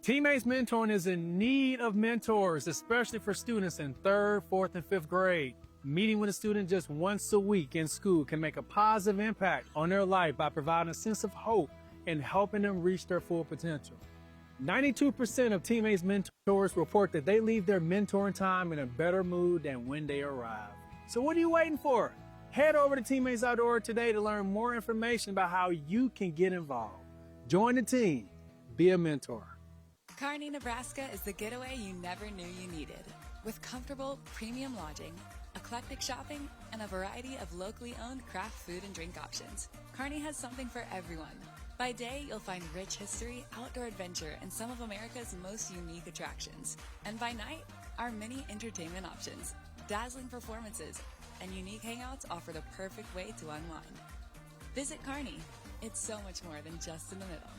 Teammates Mentoring is in need of mentors, especially for students in 3rd, 4th, and 5th grade. Meeting with a student just once a week in school can make a positive impact on their life by providing a sense of hope and helping them reach their full potential. 92% of Teammates Mentors report that they leave their mentoring time in a better mood than when they arrive. So what are you waiting for? Head over to Teammates Outdoor today to learn more information about how you can get involved. Join the team. Be a mentor. Kearney, Nebraska is the getaway you never knew you needed. With comfortable, premium lodging, eclectic shopping, and a variety of locally owned craft food and drink options, Kearney has something for everyone. By day, you'll find rich history, outdoor adventure, and some of America's most unique attractions. And by night, our many entertainment options, dazzling performances, and unique hangouts offer the perfect way to unwind. Visit Kearney. It's so much more than just in the middle.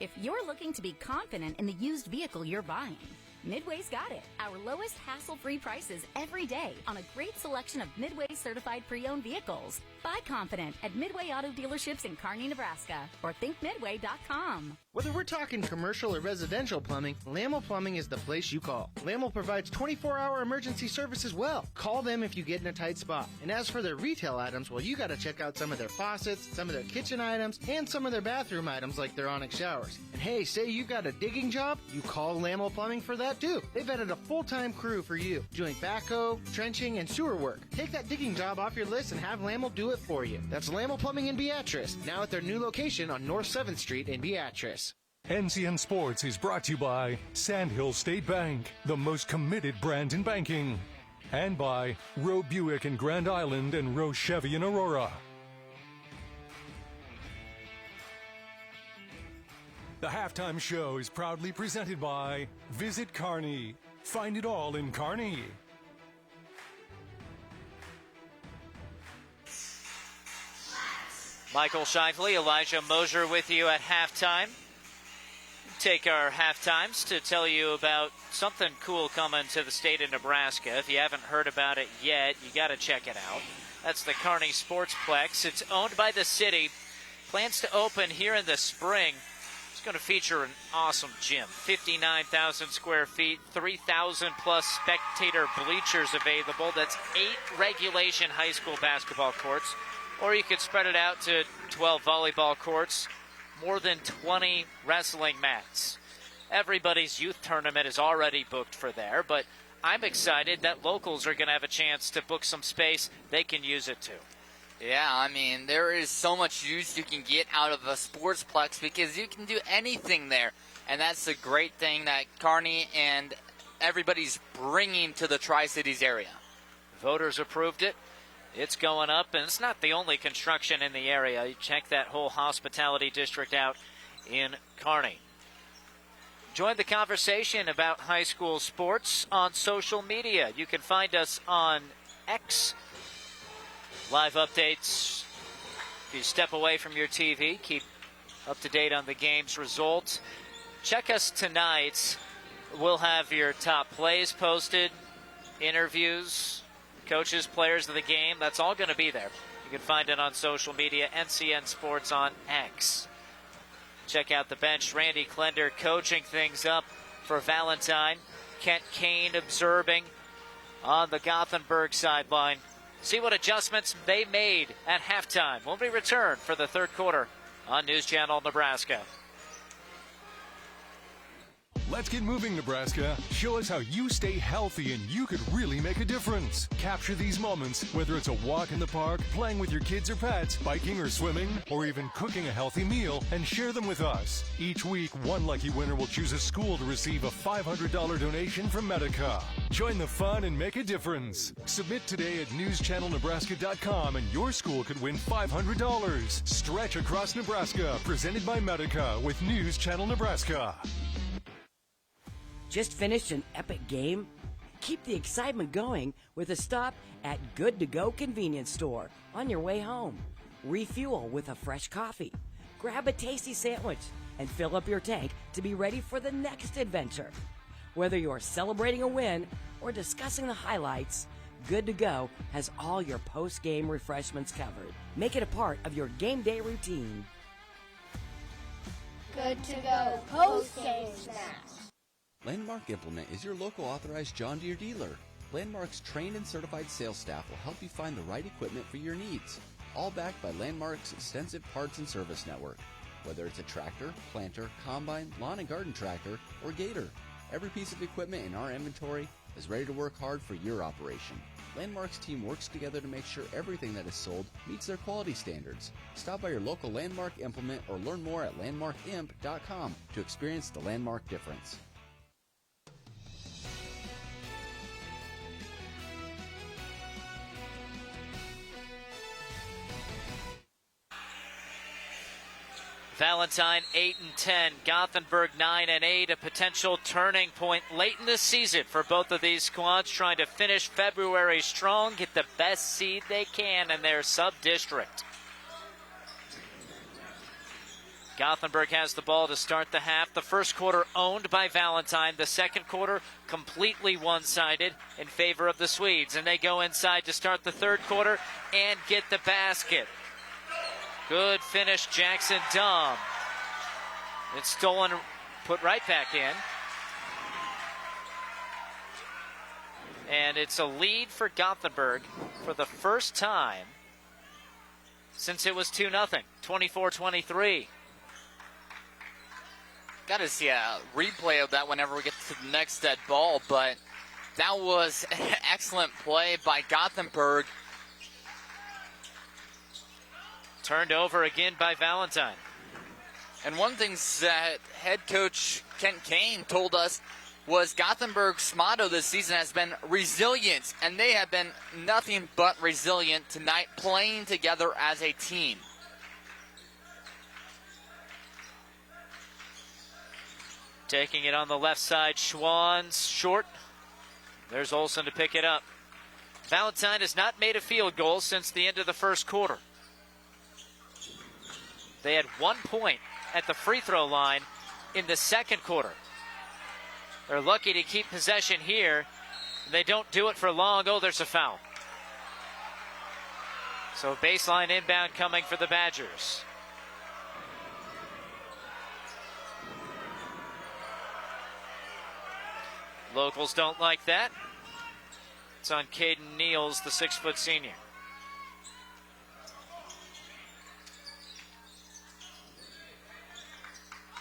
If you're looking to be confident in the used vehicle you're buying, Midway's got it. Our lowest hassle-free prices every day on a great selection of Midway certified pre-owned vehicles. Buy confident at Midway Auto Dealerships in Kearney, Nebraska, or thinkmidway.com. Whether we're talking commercial or residential plumbing, Lamel Plumbing is the place you call. Lamel provides 24-hour emergency service as well. Call them if you get in a tight spot. And as for their retail items, well, you got to check out some of their faucets, some of their kitchen items, and some of their bathroom items like their Onyx showers. And hey, say you got a digging job, you call Lamel Plumbing for that too. They've added a full-time crew for you, doing backhoe, trenching, and sewer work. Take that digging job off your list and have Lamel do it for you. That's Lamel Plumbing in Beatrice, now at their new location on North 7th Street in Beatrice. NCN Sports is brought to you by Sandhill State Bank, the most committed brand in banking. And by Roe Buick in Grand Island and Roe Chevy in Aurora. The halftime show is proudly presented by Visit Kearney. Find it all in Kearney. Michael Shifley, Elijah Mosier with you at halftime. Take our halftimes to tell you about something cool coming to the state of Nebraska. If you haven't heard about it yet, you got to check it out. That's the Kearney Sportsplex. It's owned by the city. Plans to open here in the spring. It's going to feature an awesome gym. 59,000 square feet, 3,000 plus spectator bleachers available. That's 8 regulation high school basketball courts. Or you could spread it out to 12 volleyball courts, more than 20 wrestling mats. Everybody's youth tournament is already booked for there, but I'm excited that locals are going to have a chance to book some space they can use it to. Yeah, I mean, there is so much use you can get out of a sportsplex because you can do anything there. And that's the great thing that Kearney and everybody's bringing to the Tri-Cities area. Voters approved it. It's going up, and it's not the only construction in the area. You check that whole hospitality district out in Kearney. Join the conversation about high school sports on social media. You can find us on X. Live updates. If you step away from your TV, keep up to date on the game's results. Check us tonight. We'll have your top plays posted, interviews, coaches, players of the game. That's all going to be there. You can find it on social media, NCN Sports on X. Check out the bench. Randy Klender coaching things up for Valentine. Kent Kane observing on the Gothenburg sideline. See what adjustments they made at halftime when we return for the third quarter on News Channel Nebraska. Let's get moving, Nebraska. Show us how you stay healthy and you could really make a difference. Capture these moments, whether it's a walk in the park, playing with your kids or pets, biking or swimming, or even cooking a healthy meal, and share them with us. Each week, one lucky winner will choose a school to receive a $500 donation from Medica. Join the fun and make a difference. Submit today at newschannelnebraska.com and your school could win $500. Stretch Across Nebraska, presented by Medica with News Channel Nebraska. Just finished an epic game? Keep the excitement going with a stop at Good to Go convenience store on your way home. Refuel with a fresh coffee. Grab a tasty sandwich and fill up your tank to be ready for the next adventure. Whether you're celebrating a win or discussing the highlights, Good to Go has all your post-game refreshments covered. Make it a part of your game day routine. Good to Go post-game snacks. Landmark Implement is your local authorized John Deere dealer. Landmark's trained and certified sales staff will help you find the right equipment for your needs. All backed by Landmark's extensive parts and service network. Whether it's a tractor, planter, combine, lawn and garden tractor, or gator, every piece of equipment in our inventory is ready to work hard for your operation. Landmark's team works together to make sure everything that is sold meets their quality standards. Stop by your local Landmark Implement or learn more at landmarkimp.com to experience the Landmark difference. Valentine 8-10, Gothenburg 9-8, a potential turning point late in the season for both of these squads, trying to finish February strong, get the best seed they can in their sub-district. Gothenburg has the ball to start the half. The first quarter owned by Valentine. The second quarter completely one-sided in favor of the Swedes. And they go inside to start the third quarter and get the basket. Good finish, Jackson Dom. It's stolen, put right back in. And it's a lead for Gothenburg for the first time since it was 2-0, 24-23. Got to see a replay of that whenever we get to the next dead ball, but that was an excellent play by Gothenburg. Turned over again by Valentine. And one thing that head coach Kent Kane told us was Gothenburg's motto this season has been resilience, and they have been nothing but resilient tonight, playing together as a team. Taking it on the left side, Schwann's short. There's Olsen to pick it up. Valentine has not made a field goal since the end of the first quarter. They had 1 point at the free throw line in the second quarter. They're lucky to keep possession here. They don't do it for long. Oh, there's a foul. So baseline inbound coming for the Badgers. Locals don't like that. It's on Caden Neals, the 6-foot senior.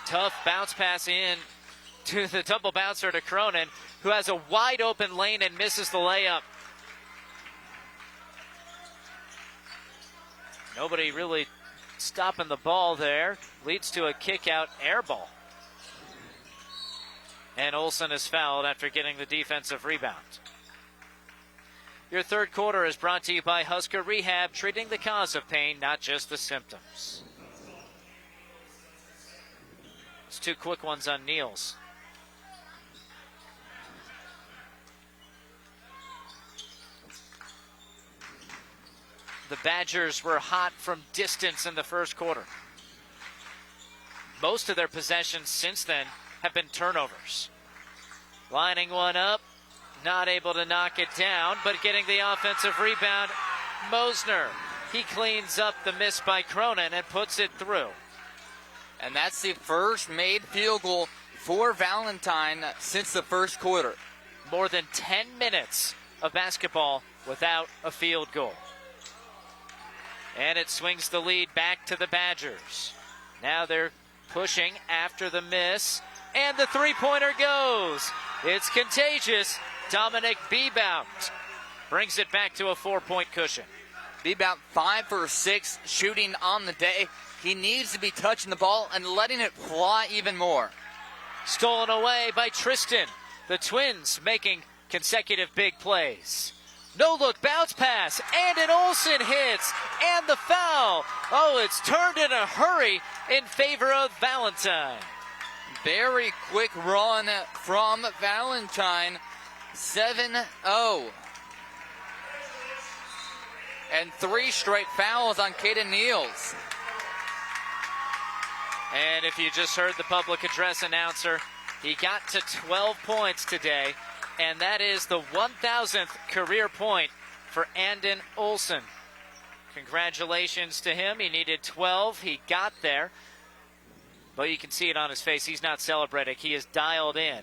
Tough bounce pass in to the double bouncer to Cronin, who has a wide open lane and misses the layup. Nobody really stopping the ball there. Leads to a kick out air ball. And Olsen is fouled after getting the defensive rebound. Your third quarter is brought to you by Husker Rehab, treating the cause of pain, not just the symptoms. It's two quick ones on Niels. The Badgers were hot from distance in the first quarter. Most of their possessions since then have been turnovers. Lining one up, not able to knock it down, but getting the offensive rebound, Mosner. He cleans up the miss by Cronin and puts it through. And that's the first made field goal for Valentine since the first quarter. More than 10 minutes of basketball without a field goal. And it swings the lead back to the Badgers. Now they're pushing after the miss, and the three-pointer goes. It's contagious. Dominic Bebout brings it back to a 4-point cushion. Bebout 5 for 6 shooting on the day. He needs to be touching the ball and letting it fly even more. Stolen away by Tristan. The Twins making consecutive big plays. No-look bounce pass, and an Olsen hits, and the foul. Oh, it's turned in a hurry in favor of Valentine. Very quick run from Valentine. 7-0. And 3 straight fouls on Caden Niels. And if you just heard the public address announcer, he got to 12 points today, and that is the 1,000th career point for Andon Olsen. Congratulations to him. He needed 12. He got there. But you can see it on his face. He's not celebrating. He is dialed in.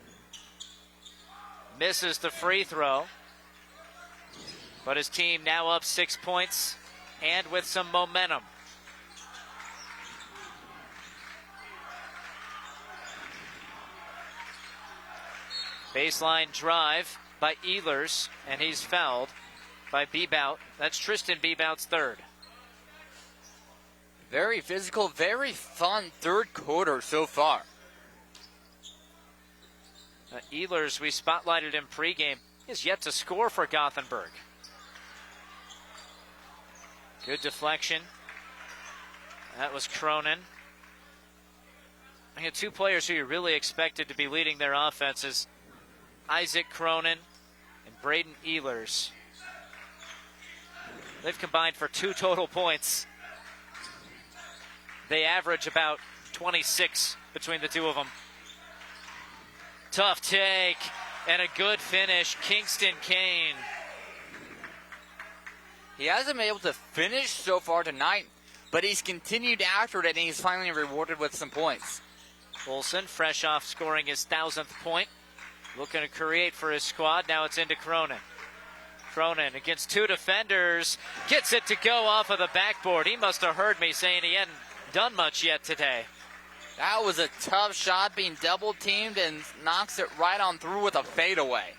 Misses the free throw. But his team now up 6 points and with some momentum. Baseline drive by Ehlers, and he's fouled by Bebout. That's Tristan Bebout's third. Very physical, very fun third quarter so far. Ehlers, we spotlighted him pregame, is yet to score for Gothenburg. Good deflection. That was Cronin. I had 2 players who you really expected to be leading their offenses. Isaac Cronin and Braden Ehlers. They've combined for 2 total points. They average about 26 between the 2 of them. Tough take and a good finish, Kingston Kane. He hasn't been able to finish so far tonight, but he's continued after it, and he's finally rewarded with some points. Olsen, fresh off scoring his 1,000th point. Looking to create for his squad. Now it's into Cronin. Cronin against 2 defenders. Gets it to go off of the backboard. He must have heard me saying he hadn't done much yet today. That was a tough shot, being double-teamed, and knocks it right on through with a fadeaway.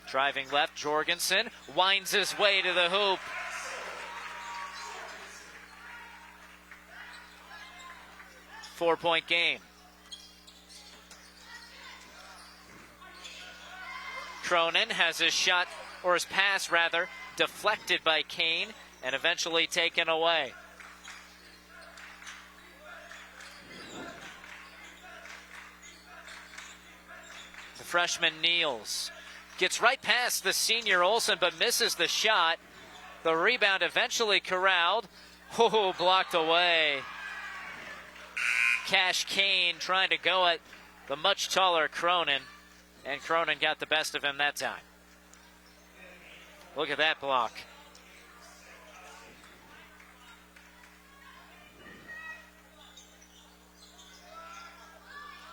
Driving left, Jorgensen winds his way to the hoop. Four-point game. Cronin has his shot, or his pass rather, deflected by Kane and eventually taken away. The freshman Niels gets right past the senior Olsen but misses the shot. The rebound eventually corralled. Oh, blocked away. Cash Kane trying to go at the much taller Cronin. And Cronin got the best of him that time. Look at that block.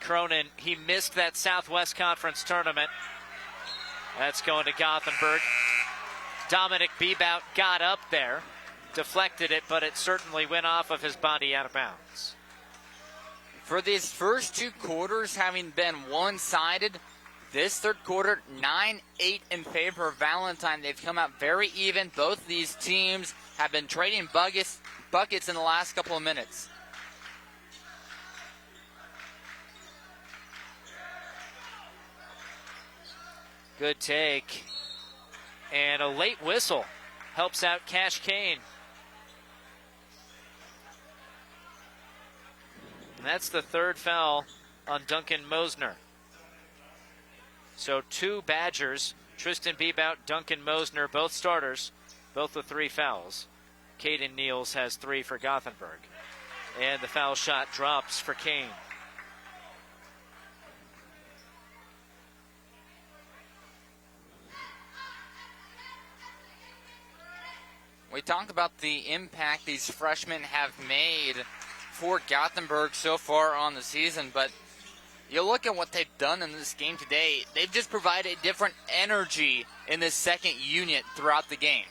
Cronin, he missed that Southwest Conference tournament. That's going to Gothenburg. Dominic Bebout got up there, deflected it, but it certainly went off of his body out of bounds. For these first 2 quarters having been one-sided, this third quarter, 9-8 in favor of Valentine. They've come out very even. Both of these teams have been trading buckets in the last couple of minutes. Good take. And a late whistle helps out Cash Kane. And that's the third foul on Duncan Mosner. So 2 Badgers, Tristan Bebout, Duncan Mosner, both starters, both with 3 fouls. Caden Niels has 3 for Gothenburg. And the foul shot drops for Kane. We talk about the impact these freshmen have made for Gothenburg so far on the season, but you look at what they've done in this game today, they've just provided different energy in this second unit throughout the game.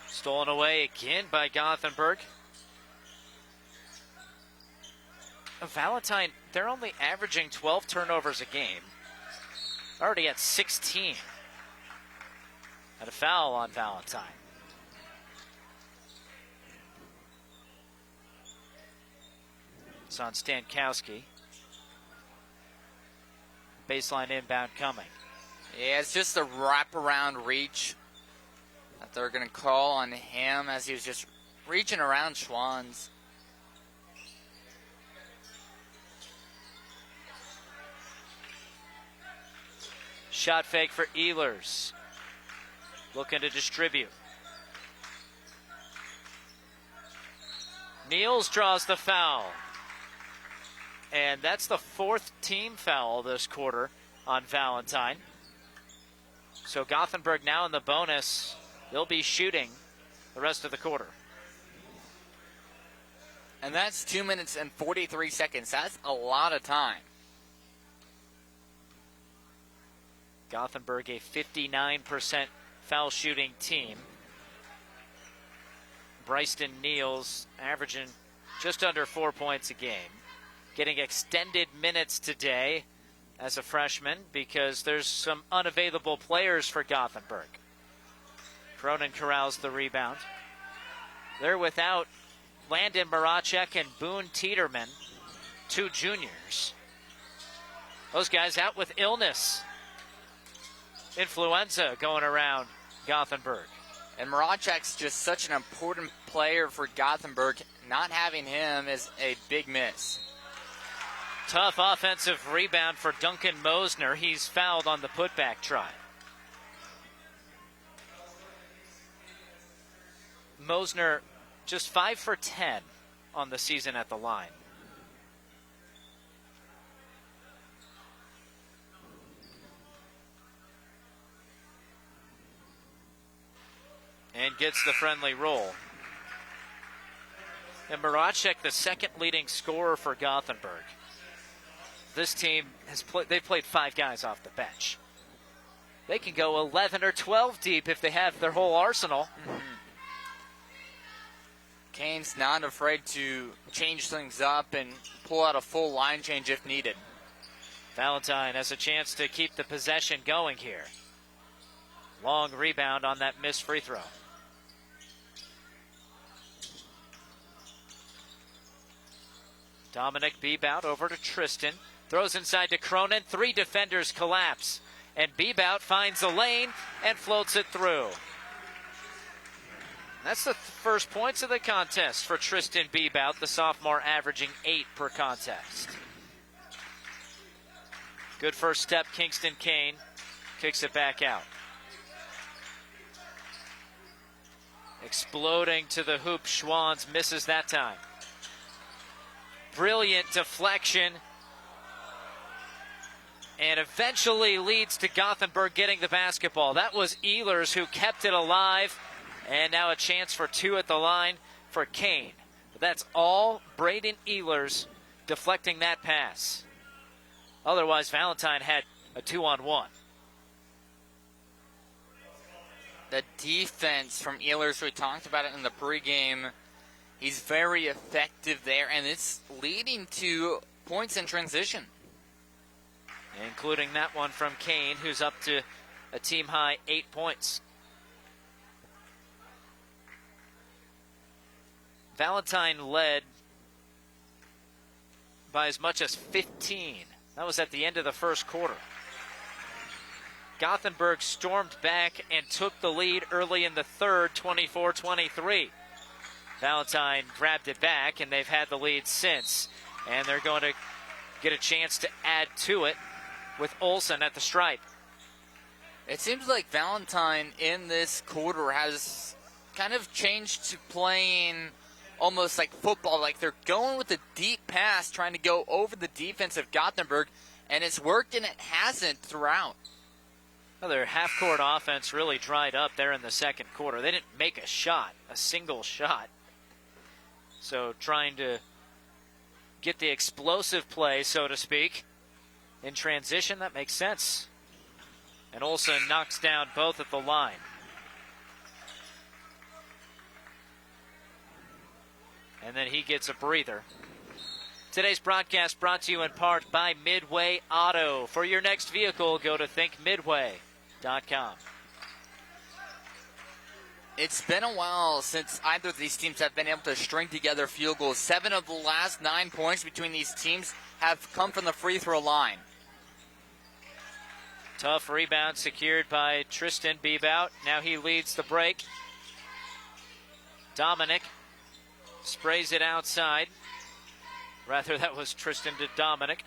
Stolen away again by Gothenburg. Valentine, they're only averaging 12 turnovers a game. Already at 16. And a foul on Valentine. It's on Stankowski. Baseline inbound coming. Yeah, it's just a wraparound reach that they're going to call on him as he was just reaching around Schwann's. Shot fake for Ehlers. Looking to distribute. Niels draws the foul. And that's the 4th team foul this quarter on Valentine. So Gothenburg now in the bonus. They'll be shooting the rest of the quarter. And that's 2 minutes and 43 seconds. That's a lot of time. Gothenburg, a 59% foul shooting team. Bryson Niels averaging just under 4 points a game. Getting extended minutes today as a freshman because there's some unavailable players for Gothenburg. Cronin corrals the rebound. They're without Landon Maracek and Boone Tiedemann, 2 juniors. Those guys out with illness. Influenza going around Gothenburg. And Maracek's just such an important player for Gothenburg. Not having him is a big miss. Tough offensive rebound for Duncan Mosner. He's fouled on the putback try. Mosner just 5 for 10 on the season at the line. And gets the friendly roll. And Maracek, the second leading scorer for Gothenburg. This team they've played 5 guys off the bench. They can go 11 or 12 deep if they have their whole arsenal. Mm-hmm. Kane's not afraid to change things up and pull out a full line change if needed. Valentine has a chance to keep the possession going here. Long rebound on that missed free throw. Dominic Bebout over to Tristan. Throws inside to Cronin. 3 defenders collapse. And Bebout finds a lane and floats it through. That's the first points of the contest for Tristan Bebout, the sophomore averaging 8 per contest. Good first step, Kingston Kane kicks it back out. Exploding to the hoop, Schwann's misses that time. Brilliant deflection. And eventually leads to Gothenburg getting the basketball. That was Ehlers who kept it alive. And now a chance for 2 at the line for Kane. But that's all Braden Ehlers deflecting that pass. Otherwise, Valentine had a 2-on-1. The defense from Ehlers, we talked about it in the pregame. He's very effective there, and it's leading to points in transition. Including that one from Kane, who's up to a team-high 8 points. Valentine led by as much as 15. That was at the end of the first quarter. Gothenburg stormed back and took the lead early in the third, 24-23. Valentine grabbed it back, and they've had the lead since. And they're going to get a chance to add to it with Olsen at the stripe. It seems like Valentine in this quarter has kind of changed to playing almost like football. Like they're going with a deep pass, trying to go over the defense of Gothenburg, and it's worked and it hasn't throughout. Well, their half-court offense really dried up there in the second quarter. They didn't make a shot, a single shot. So trying to get the explosive play, so to speak, in transition, that makes sense. And Olsen knocks down both at the line. And then he gets a breather. Today's broadcast brought to you in part by Midway Auto. For your next vehicle, go to thinkmidway.com. It's been a while since either of these teams have been able to string together field goals. 7 of the last 9 points between these teams have come from the free throw line. Tough rebound secured by Tristan Bebout. Now he leads the break. Dominic sprays it outside. Rather, that was Tristan to Dominic.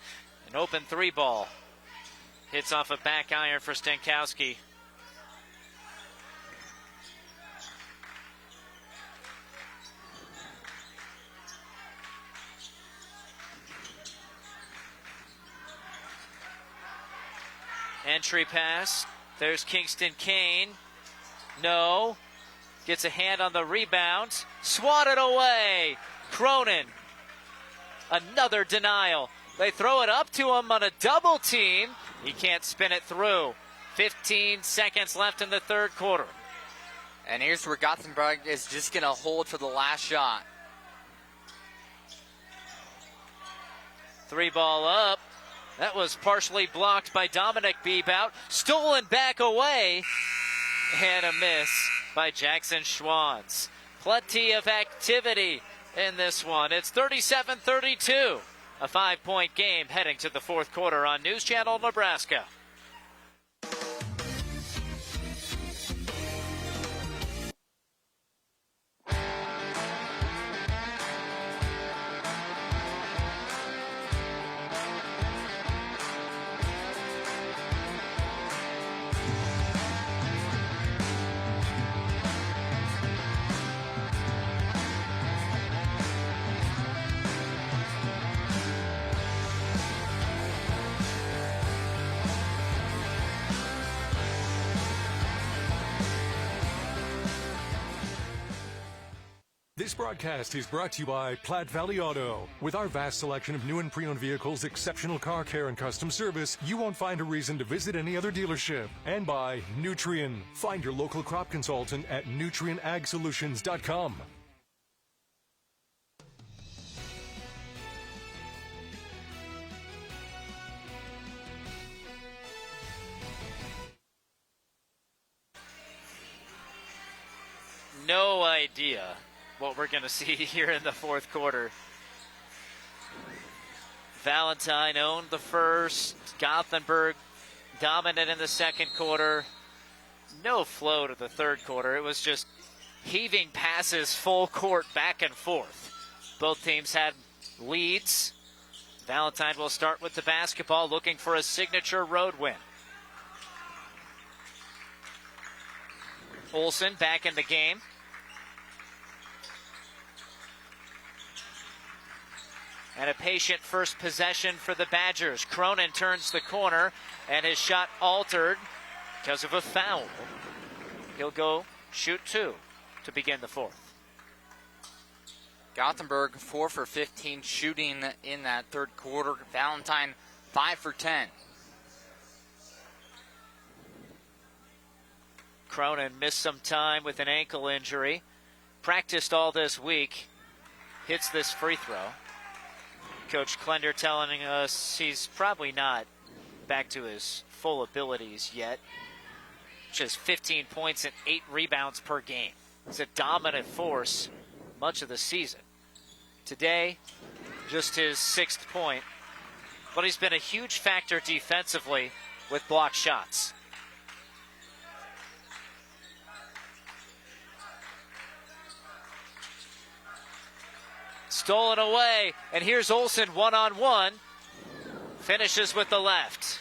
An open 3 ball. Hits off a back iron for Stankowski. Entry pass. There's Kingston Kane. No. Gets a hand on the rebound. Swatted away. Cronin. Another denial. They throw it up to him on a double team. He can't spin it through. 15 seconds left in the third quarter. And here's where Gothenburg is just going to hold for the last shot. 3 ball up. That was partially blocked by Dominic Bebout. Stolen back away. And a miss by Jackson Schwans. Plenty of activity in this one. It's 37-32. A 5-point game heading to the fourth quarter on News Channel Nebraska. This broadcast is brought to you by Platte Valley Auto. With our vast selection of new and pre-owned vehicles, exceptional car care, and custom service, you won't find a reason to visit any other dealership. And by Nutrien. Find your local crop consultant at nutrienagsolutions.com. No idea what we're going to see here in the fourth quarter. Valentine owned the first. Gothenburg dominant in the second quarter. No flow to the third quarter. It was just heaving passes full court back and forth. Both teams had leads. Valentine will start with the basketball, looking for a signature road win. Olsen back in the game. And a patient first possession for the Badgers. Cronin turns the corner, and his shot altered because of a foul. He'll go shoot 2 to begin the fourth. Gothenburg 4 for 15 shooting in that third quarter. Valentine 5 for 10. Cronin missed some time with an ankle injury. Practiced all this week. Hits this free throw. Coach Klender telling us he's probably not back to his full abilities yet. Just 15 points and 8 rebounds per game. He's a dominant force much of the season. Today, just his 6th point. But he's been a huge factor defensively with blocked shots. Stolen away, and here's Olsen one-on-one. Finishes with the left.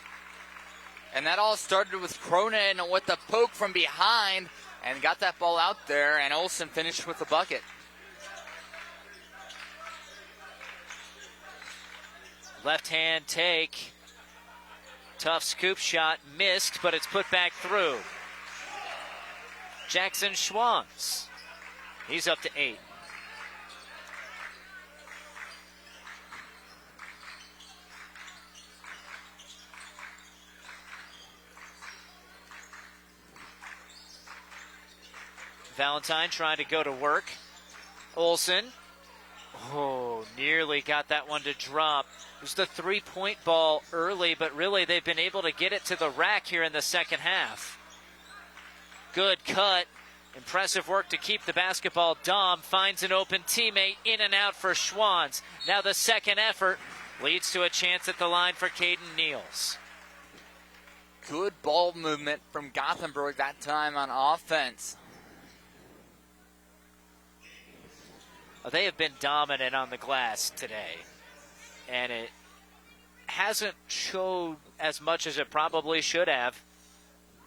And that all started with Cronin with the poke from behind and got that ball out there, and Olsen finished with the bucket. Left-hand take. Tough scoop shot, missed, but it's put back through. Jackson Schwanz. He's up to 8. Valentine trying to go to work. Olsen. Oh, nearly got that one to drop. It was the three-point ball early, but really they've been able to get it to the rack here in the second half. Good cut. Impressive work to keep the basketball. Dom finds an open teammate, in and out for Schwanz. Now the second effort leads to a chance at the line for Caden Niels. Good ball movement from Gothenburg that time on offense. They have been dominant on the glass today, and it hasn't showed as much as it probably should have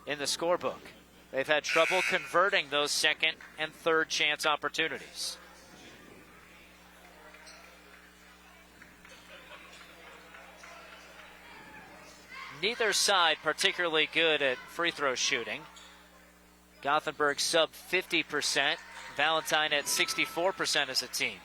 in the scorebook. They've had trouble converting those second and third chance opportunities. Neither side particularly good at free throw shooting. Gothenburg sub 50%. Valentine at 64% as a team.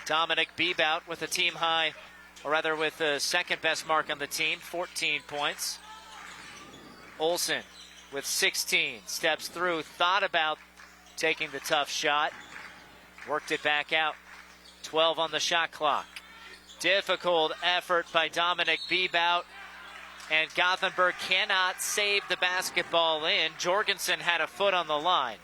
Dominic Bebout with a team high, or rather with the second best mark on the team, 14 points. Olsen with 16, steps through, thought about taking the tough shot, worked it back out, 12 on the shot clock. Difficult effort by Dominic Bebout, and Gothenburg cannot save the basketball in. Jorgensen had a foot on the line.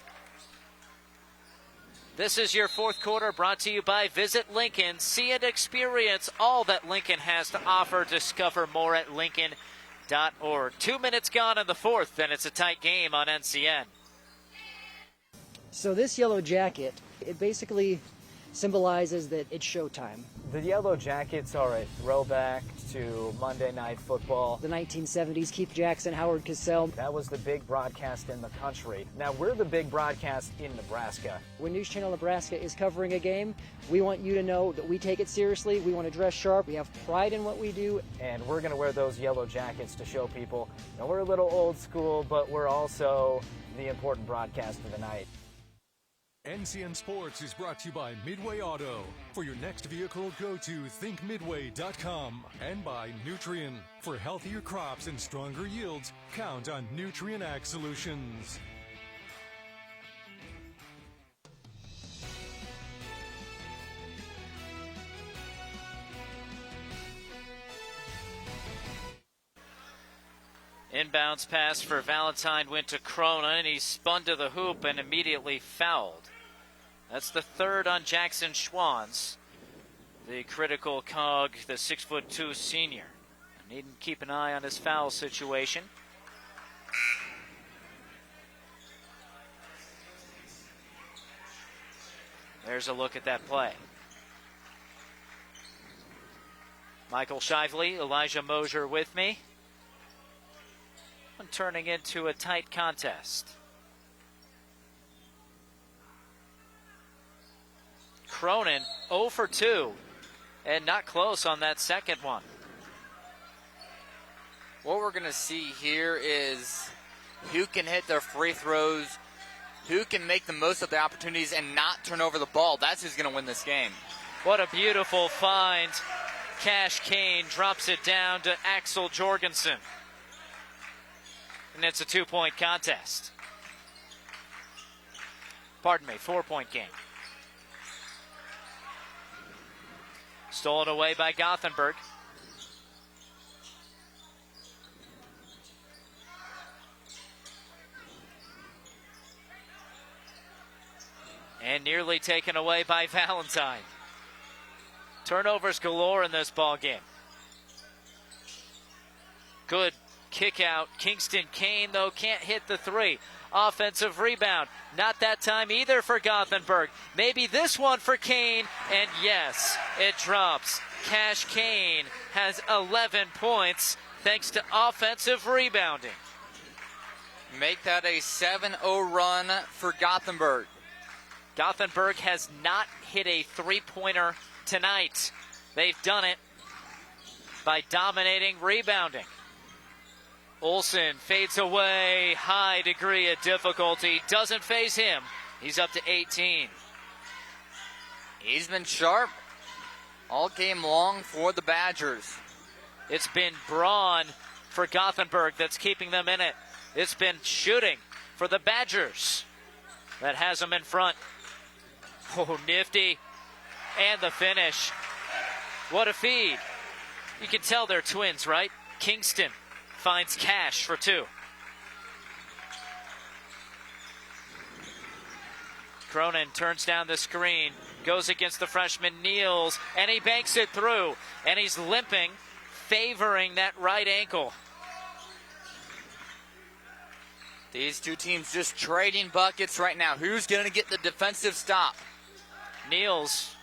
This is your fourth quarter, brought to you by Visit Lincoln. See and experience all that Lincoln has to offer. Discover more at Lincoln.org. 2 minutes gone in the fourth, then it's a tight game on NCN. So this yellow jacket, it basically symbolizes that it's showtime. The Yellow Jackets are a throwback to Monday Night Football. The 1970s, Keith Jackson, Howard Cosell. That was the big broadcast in the country. Now we're the big broadcast in Nebraska. When News Channel Nebraska is covering a game, we want you to know that we take it seriously. We want to dress sharp. We have pride in what we do. And we're going to wear those yellow jackets to show people, you know, we're a little old school, but we're also the important broadcast of the night. NCN Sports is brought to you by Midway Auto. For your next vehicle, go to thinkmidway.com. And by Nutrien. For healthier crops and stronger yields, count on Nutrien Ag Solutions. Inbounds pass for Valentine went to Cronin, and he spun to the hoop and immediately fouled. That's the third on Jackson Schwanz, the critical cog, the 6'2" senior. Need to keep an eye on his foul situation. There's a look at that play. Michael Shively, Elijah Mosier with me. And turning into a tight contest. Cronin 0 for 2 and not close on that second one. What we're going to see here is who can hit their free throws, who can make the most of the opportunities and not turn over the ball. That's who's going to win this game. What a beautiful find. Cash Kane drops it down to Axel Jorgensen. And it's a 2-point contest. Pardon me, 4-point game. Stolen away by Gothenburg. And nearly taken away by Valentine. Turnovers galore in this ball game. Good Kick out. Kingston Kane, though, can't hit the three. Offensive rebound. Not that time either for Gothenburg. Maybe this one for Kane. And yes, it drops. Cash Kane has 11 points thanks to offensive rebounding. Make that a 7-0 run for Gothenburg. Gothenburg has not hit a three-pointer tonight. They've done it by dominating rebounding. Olsen fades away, high degree of difficulty, doesn't phase him. He's up to 18. He's been sharp all game long for the Badgers. It's been Braun for Gothenburg that's keeping them in it. It's been shooting for the Badgers that has them in front. Oh, nifty. And the finish. What a feed. You can tell they're twins, right? Kingston finds Cash for two. Cronin turns down the screen, goes against the freshman Niels, and he banks it through. And he's limping, favoring that right ankle. These two teams just trading buckets right now. Who's going to get the defensive stop? Niels,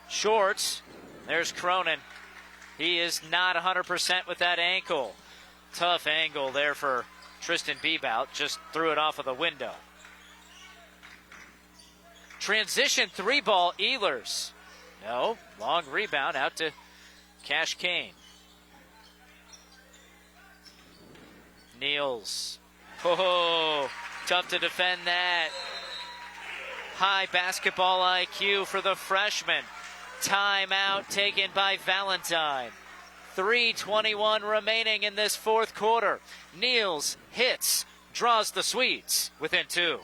shorts. There's Cronin. He is not 100% with that ankle. Tough angle there for Tristan Bebout. Just threw it off of the window. Transition three ball, Ehlers. No, long rebound out to Cash Kane. Niels. Oh, tough to defend that. High basketball IQ for the freshman. Timeout taken by Valentine. 3:21 remaining in this fourth quarter. Niels hits, draws the Swedes within two.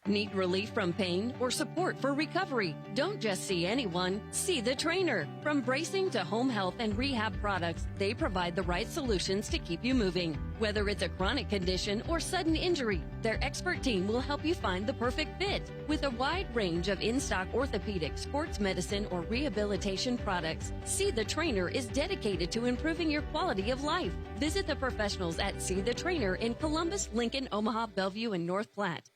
Need relief from pain or support for recovery? Don't just see anyone, see the trainer. From bracing to home health and rehab products, they provide the right solutions to keep you moving. Whether it's a chronic condition or sudden injury, their expert team will help you find the perfect fit. With a wide range of in-stock orthopedic, sports medicine, or rehabilitation products, See the Trainer is dedicated to improving your quality of life. Visit the professionals at See the Trainer in Columbus, Lincoln, Omaha, Bellevue, and North Platte.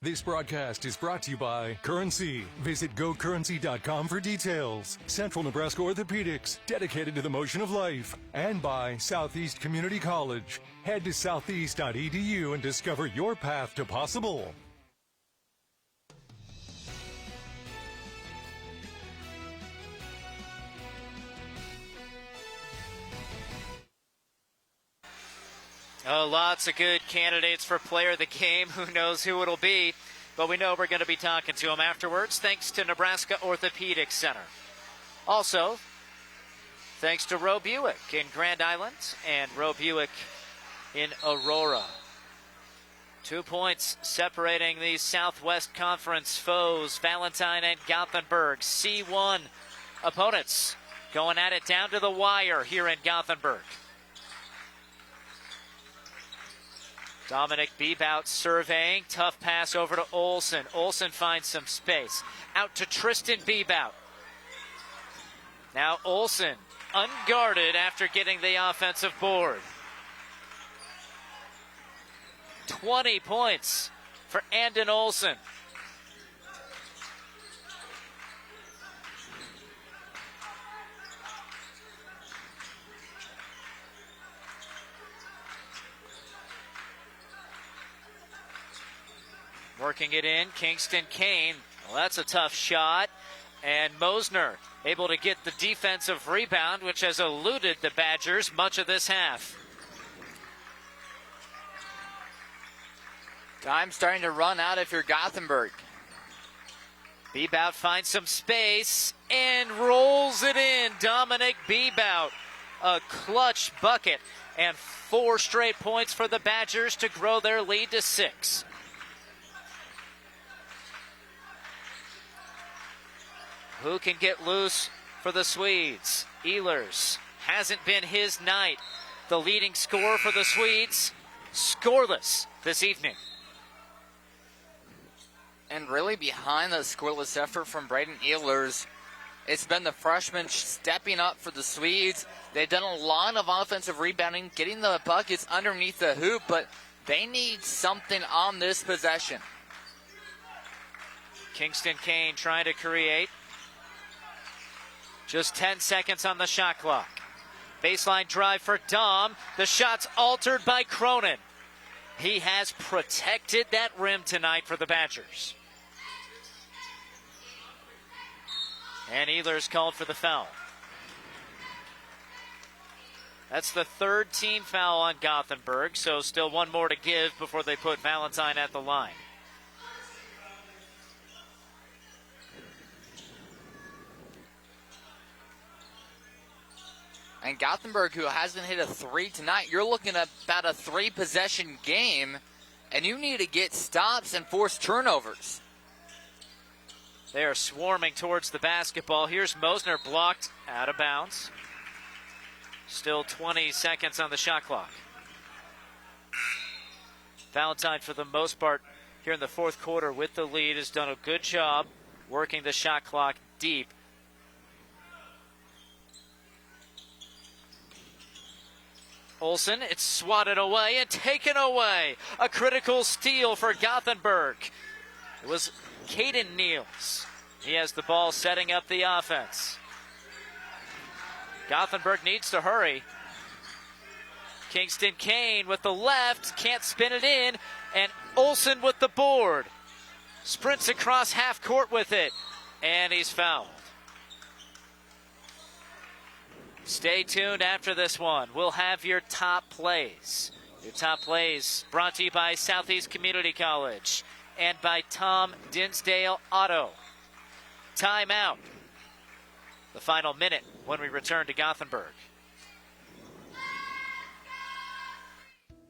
This broadcast is brought to you by Currency. Visit GoCurrency.com for details. Central Nebraska Orthopedics, dedicated to the motion of life. And by Southeast Community College. Head to southeast.edu and discover your path to possible. Oh, lots of good candidates for player of the game. Who knows who it'll be, but we know we're going to be talking to him afterwards, thanks to Nebraska Orthopedic Center. Also, thanks to Roe Buick in Grand Island and Roe Buick in Aurora. 2 points separating these Southwest Conference foes, Valentine and Gothenburg. C1 opponents going at it down to the wire here in Gothenburg. Dominic Bebout surveying. Tough pass over to Olsen. Olsen finds some space. Out to Tristan Bebout. Now Olsen unguarded after getting the offensive board. 20 points for Andon Olsen. Working it in, Kingston Kane. Well, that's a tough shot. And Mosner able to get the defensive rebound, which has eluded the Badgers much of this half. Time starting to run out if you're Gothenburg. Bebout finds some space and rolls it in. Dominic Bebout, a clutch bucket and 4 straight points for the Badgers to grow their lead to 6. Who can get loose for the Swedes? Ehlers hasn't been his night. The leading scorer for the Swedes, scoreless this evening. And really behind the scoreless effort from Braden Ehlers It's been the freshmen stepping up for the Swedes. They've done a lot of offensive rebounding, getting the buckets underneath the hoop, but they need something on this possession. Kingston Kane trying to create. Just 10 seconds on the shot clock. Baseline drive for Dom. The shot's altered by Cronin. He has protected that rim tonight for the Badgers. And Ehlers called for the foul. That's the third team foul on Gothenburg, so still one more to give before they put Valentine at the line. And Gothenburg, who hasn't hit a three tonight, you're looking at about a three-possession game, and you need to get stops and force turnovers. They are swarming towards the basketball. Here's Mosner, blocked out of bounds. Still 20 seconds on the shot clock. Valentine, for the most part, here in the fourth quarter with the lead, has done a good job working the shot clock deep. Olsen, it's swatted away and taken away. A critical steal for Gothenburg. It was Caden Niels. He has the ball setting up the offense. Gothenburg needs to hurry. Kingston Kane with the left, can't spin it in, and Olsen with the board. Sprints across half court with it, and he's fouled. Stay tuned after this one. We'll have your top plays. Your top plays brought to you by Southeast Community College and by Tom Dinsdale Auto. Timeout. The final minute when we return to Gothenburg.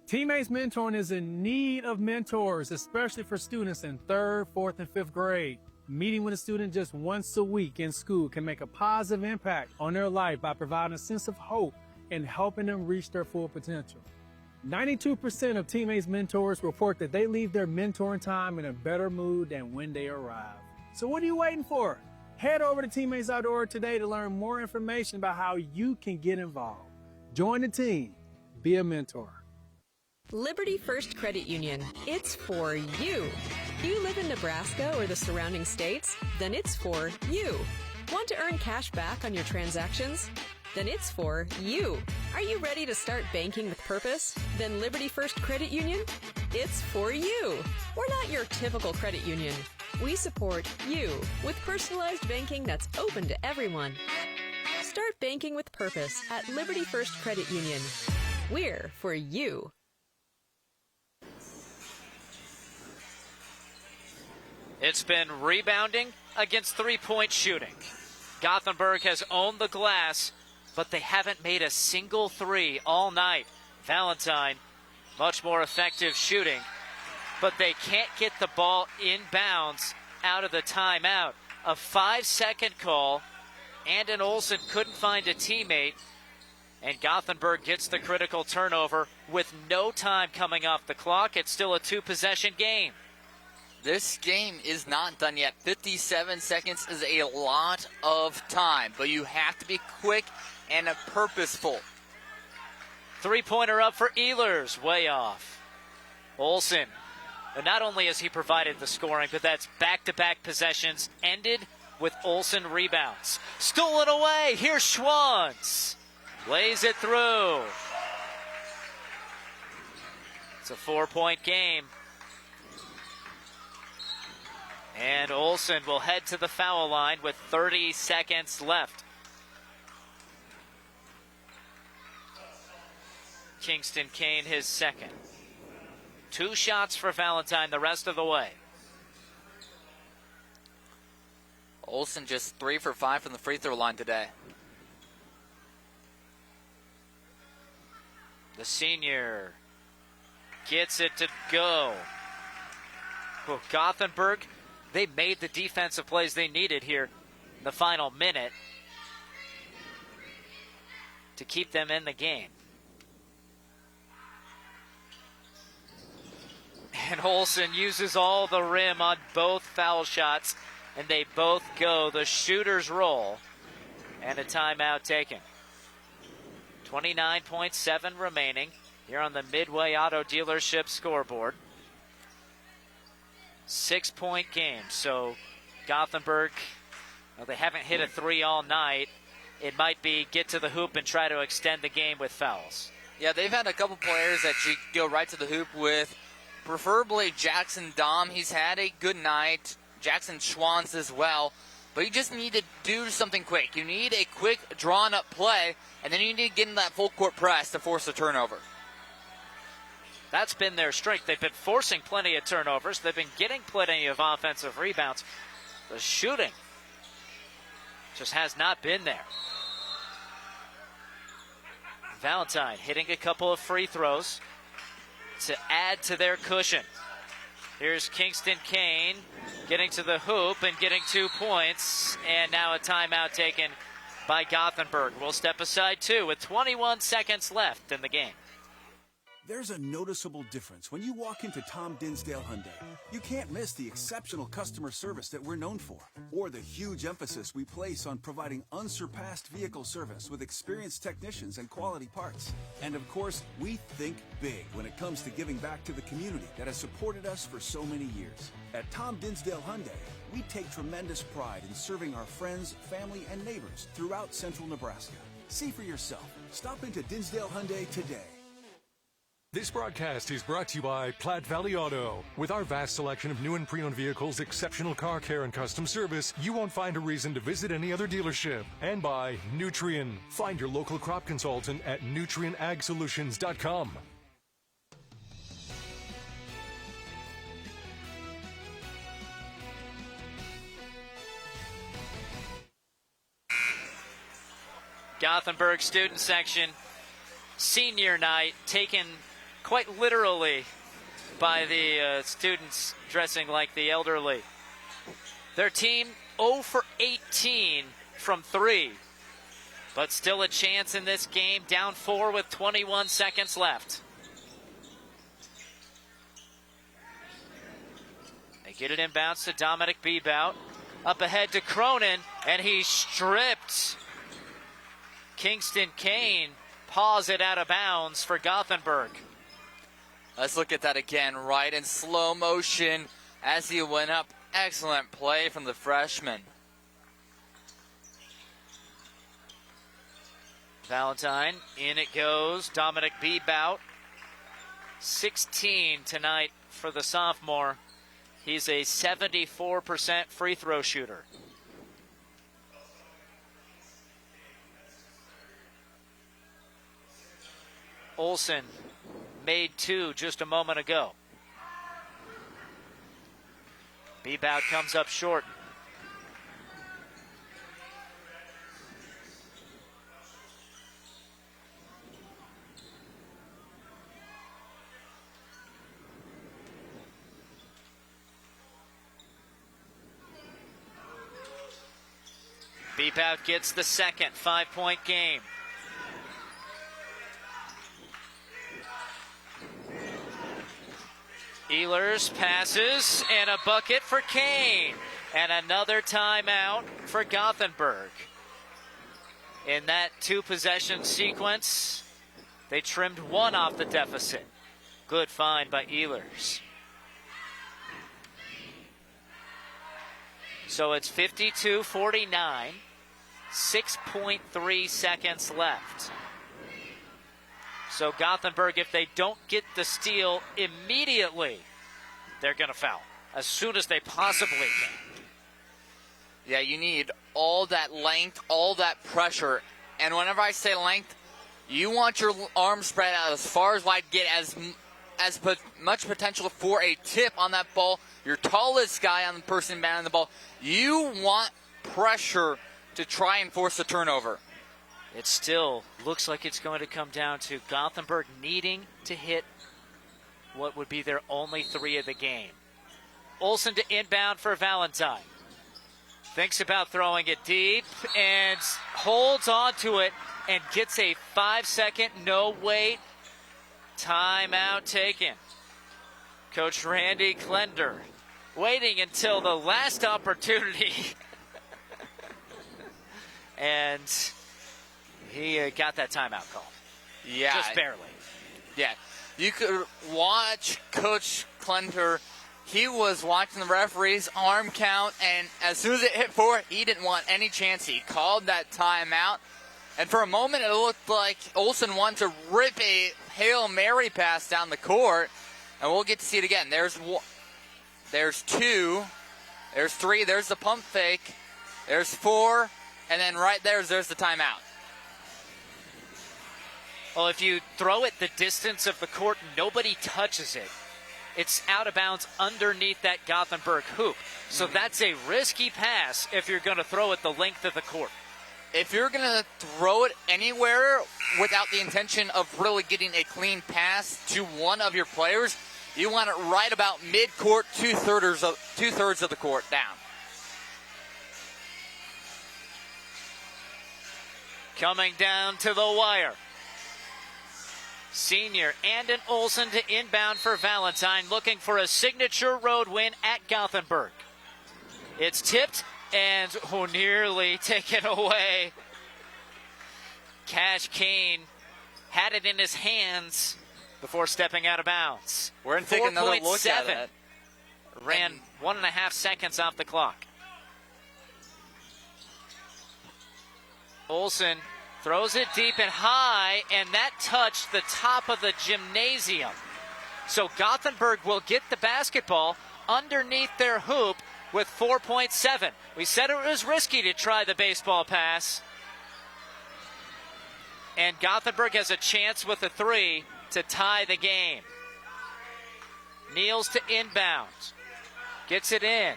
Teammates Mentoring is in need of mentors, especially for students in 3rd, 4th, and 5th grade. Meeting with a student just once a week in school can make a positive impact on their life by providing a sense of hope and helping them reach their full potential. 92% of Teammates Mentors report that they leave their mentoring time in a better mood than when they arrive. So what are you waiting for? Head over to teammates.org today to learn more information about how you can get involved. Join the team. Be a mentor. Liberty First Credit Union. It's for you. Do you live in Nebraska or the surrounding states? Then it's for you. Want to earn cash back on your transactions? Then it's for you. Are you ready to start banking with purpose? Then Liberty First Credit Union? It's for you. We're not your typical credit union. We support you with personalized banking that's open to everyone. Start banking with purpose at Liberty First Credit Union. We're for you. It's been rebounding against three-point shooting. Gothenburg has owned the glass, but they haven't made a single three all night. Valentine, much more effective shooting, but they can't get the ball inbounds out of the timeout. A 5-second call, and Olsen couldn't find a teammate, and Gothenburg gets the critical turnover with no time coming off the clock. It's still a two-possession game. This game is not done yet. 57 seconds is a lot of time, but you have to be quick and purposeful. Three-pointer up for Ehlers, way off. Olsen, and not only has he provided the scoring, but that's back-to-back possessions ended with Olsen rebounds. Stolen away, here's Schwantz. Lays it through. It's a 4-point game. And Olsen will head to the foul line with 30 seconds left. Kingston Kane, his second. 2 shots for Valentine the rest of the way. Olsen just 3 for 5 from the free throw line today. The senior gets it to go. Well, Gothenburg, they made the defensive plays they needed here in the final minute to keep them in the game. And Olsen uses all the rim on both foul shots, and they both go. The shooter's roll. and a timeout taken. 29.7 remaining here on the Midway Auto Dealership scoreboard. 6-point game, so Gothenburg, well, they haven't hit a 3 all night. It might be get to the hoop and try to extend the game with fouls. Yeah, they've had a couple players that you go right to the hoop with, preferably Jackson Dom. He's had a good night. Jackson Schwantz as well. But you just need to do something quick. You need a quick, drawn-up play, and then you need to get in that full-court press to force a turnover. That's been their strength. They've been forcing plenty of turnovers. They've been getting plenty of offensive rebounds. The shooting just has not been there. Valentine hitting a couple of free throws to add to their cushion. Here's Kingston Kane getting to the hoop and getting 2 points. And now a timeout taken by Gothenburg. We'll step aside too with 21 seconds left in the game. There's a noticeable difference when you walk into Tom Dinsdale Hyundai. You can't miss the exceptional customer service that we're known for, or the huge emphasis we place on providing unsurpassed vehicle service with experienced technicians and quality parts. And of course, we think big when it comes to giving back to the community that has supported us for so many years. At Tom Dinsdale Hyundai, we take tremendous pride in serving our friends, family, and neighbors throughout central Nebraska. See for yourself. Stop into Dinsdale Hyundai today. This broadcast is brought to you by Platte Valley Auto. With our vast selection of new and pre-owned vehicles, exceptional car care, and custom service, you won't find a reason to visit any other dealership. And by Nutrien. Find your local crop consultant at nutrienagsolutions.com. Gothenburg student section, senior night, taken quite literally by the students dressing like the elderly. Their team 0 for 18 from 3, but still a chance in this game, down 4 with 21 seconds left. They get it inbounds to Dominic Bebout, up ahead to Cronin, and he's stripped. Kingston Kane paws it out of bounds for Gothenburg. Let's look at that again, right in slow motion as he went up. Excellent play from the freshman. Valentine, in it goes. Dominic Bebout, 16 tonight for the sophomore. He's a 74% free throw shooter. Olsen made 2 just a moment ago. Bebout comes up short. Bebout gets the second 5-point game. Ehlers passes, and a bucket for Kane. And another timeout for Gothenburg. In that 2-possession sequence, they trimmed 1 off the deficit. Good find by Ehlers. So it's 52-49, 6.3 seconds left. So Gothenburg, if they don't get the steal immediately, they're going to foul as soon as they possibly can. Yeah, you need all that length, all that pressure. And whenever I say length, you want your arms spread out as far as wide, get as much potential for a tip on that ball. Your tallest guy on the person batting the ball. You want pressure to try and force a turnover. It still looks like it's going to come down to Gothenburg needing to hit what would be their only 3 of the game. Olsen to inbound for Valentine. Thinks about throwing it deep and holds on to it and gets a 5-second no wait. Timeout taken. Coach Randy Klender waiting until the last opportunity and he got that timeout called. Yeah. Just barely. Yeah. You could watch Coach Clenter. He was watching the referee's arm count, and as soon as it hit 4, he didn't want any chance. He called that timeout. And for a moment, it looked like Olsen wanted to rip a Hail Mary pass down the court. And we'll get to see it again. There's 2. There's 3. There's the pump fake. There's 4. And then right there's the timeout. Well, if you throw it the distance of the court, nobody touches it. It's out of bounds underneath that Gothenburg hoop. So that's a risky pass if you're going to throw it the length of the court. If you're going to throw it anywhere without the intention of really getting a clean pass to one of your players, you want it right about mid-court, two-thirds of the court down. Coming down to the wire. Senior Andon Olsen to inbound for Valentine, looking for a signature road win at Gothenburg. It's tipped and nearly taken away. Cash Kane had it in his hands before stepping out of bounds. We're going to take another look at it. Ran 1.5 seconds off the clock. Olsen throws it deep and high, and that touched the top of the gymnasium. So Gothenburg will get the basketball underneath their hoop with 4.7. We said it was risky to try the baseball pass. And Gothenburg has a chance with a 3 to tie the game. Kneels to inbound. Gets it in.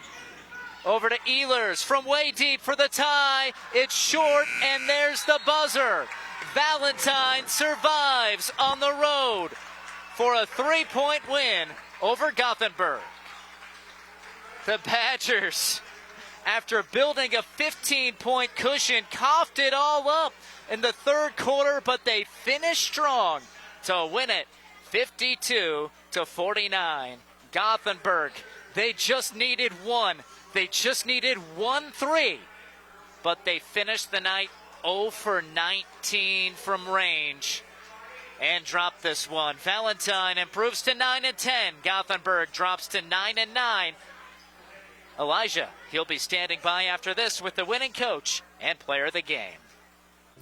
Over to Ehlers from way deep for the tie. It's short, and there's the buzzer. Valentine survives on the road for a 3-point win over Gothenburg. The Badgers, after building a 15-point cushion, coughed it all up in the third quarter, but they finished strong to win it 52-49. Gothenburg, they just needed one. They just needed 1-3, but they finished the night 0 for 19 from range and dropped this one. Valentine improves to 9-10. Gothenburg drops to 9-9. Elijah, he'll be standing by after this with the winning coach and player of the game.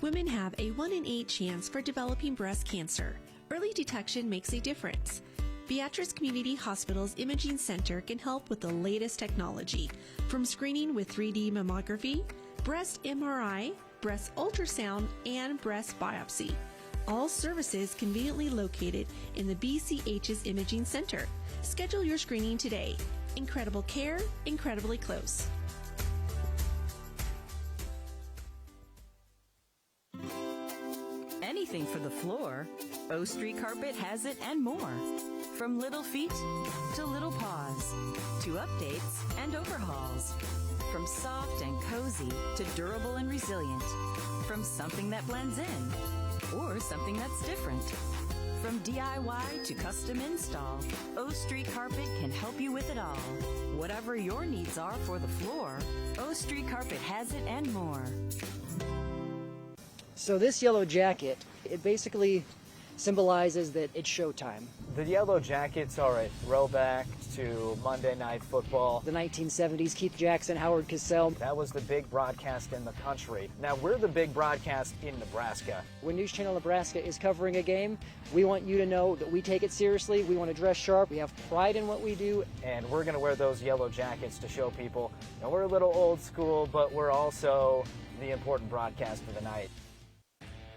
Women have a 1 in 8 chance for developing breast cancer. Early detection makes a difference. Beatrice Community Hospital's Imaging Center can help with the latest technology, from screening with 3D mammography, breast MRI, breast ultrasound, and breast biopsy. All services conveniently located in the BCH's Imaging Center. Schedule your screening today. Incredible care, incredibly close. Anything for the floor, O Street Carpet has it and more. From little feet to little paws, to updates and overhauls. From soft and cozy to durable and resilient. From something that blends in or something that's different. From DIY to custom install, O Street Carpet can help you with it all. Whatever your needs are for the floor, O Street Carpet has it and more. So this yellow jacket, it basically symbolizes that it's showtime. The Yellow Jackets are a throwback to Monday Night Football. The 1970s, Keith Jackson, Howard Cosell. That was the big broadcast in the country. Now we're the big broadcast in Nebraska. When News Channel Nebraska is covering a game, we want you to know that we take it seriously. We want to dress sharp. We have pride in what we do. And we're going to wear those yellow jackets to show people. Now we're a little old school, but we're also the important broadcast for the night.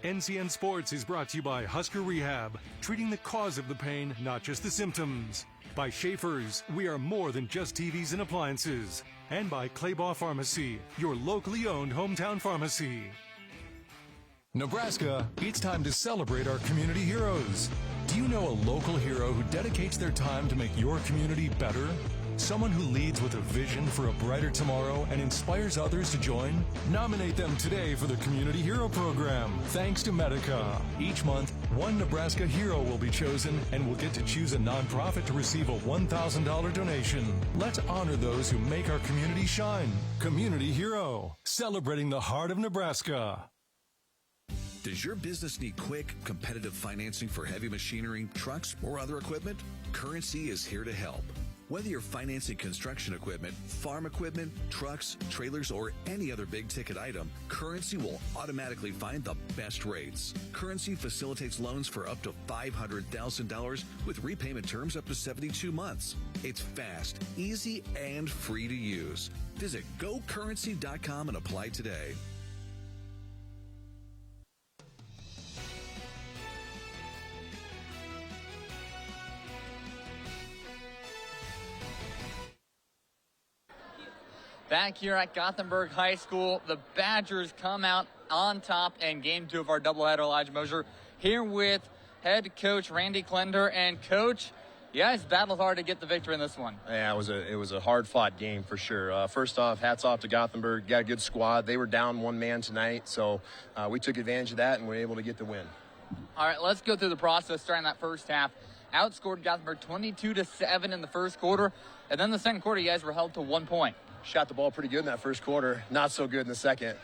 NCN Sports is brought to you by Husker Rehab, treating the cause of the pain, not just the symptoms. By Schaefer's, we are more than just TVs and appliances. And by Claybaugh Pharmacy, your locally owned hometown pharmacy. Nebraska, it's time to celebrate our community heroes. Do you know a local hero who dedicates their time to make your community better? Someone who leads with a vision for a brighter tomorrow and inspires others to join? Nominate them today for the Community Hero Program, thanks to Medica. Each month, one Nebraska hero will be chosen and will get to choose a nonprofit to receive a $1,000 donation. Let's honor those who make our community shine. Community Hero, celebrating the heart of Nebraska. Does your business need quick, competitive financing for heavy machinery, trucks, or other equipment? Currency is here to help. Whether you're financing construction equipment, farm equipment, trucks, trailers, or any other big-ticket item, Currency will automatically find the best rates. Currency facilitates loans for up to $500,000 with repayment terms up to 72 months. It's fast, easy, and free to use. Visit GoCurrency.com and apply today. Back here at Gothenburg High School, the Badgers come out on top in Game 2 of our doubleheader. Elijah Mosier here with head coach Randy Klender. And coach, you guys battled hard to get the victory in this one. Yeah, it was a hard-fought game for sure. First off, hats off to Gothenburg. Got a good squad. They were down one man tonight, so we took advantage of that and were able to get the win. All right, let's go through the process starting that first half. Outscored Gothenburg 22-7 in the first quarter, and then the second quarter, you guys were held to 1 point. Shot the ball pretty good in that first quarter, not so good in the second.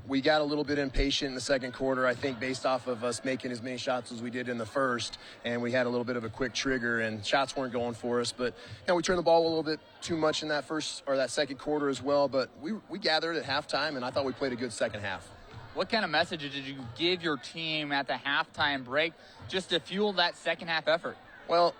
We got a little bit impatient in the second quarter, I think, based off of us making as many shots as we did in the first, and we had a little bit of a quick trigger, and shots weren't going for us. But we turned the ball a little bit too much in that second quarter as well. But we gathered at halftime, and I thought we played a good second half. What kind of message did you give your team at the halftime break just to fuel that second half effort? Well,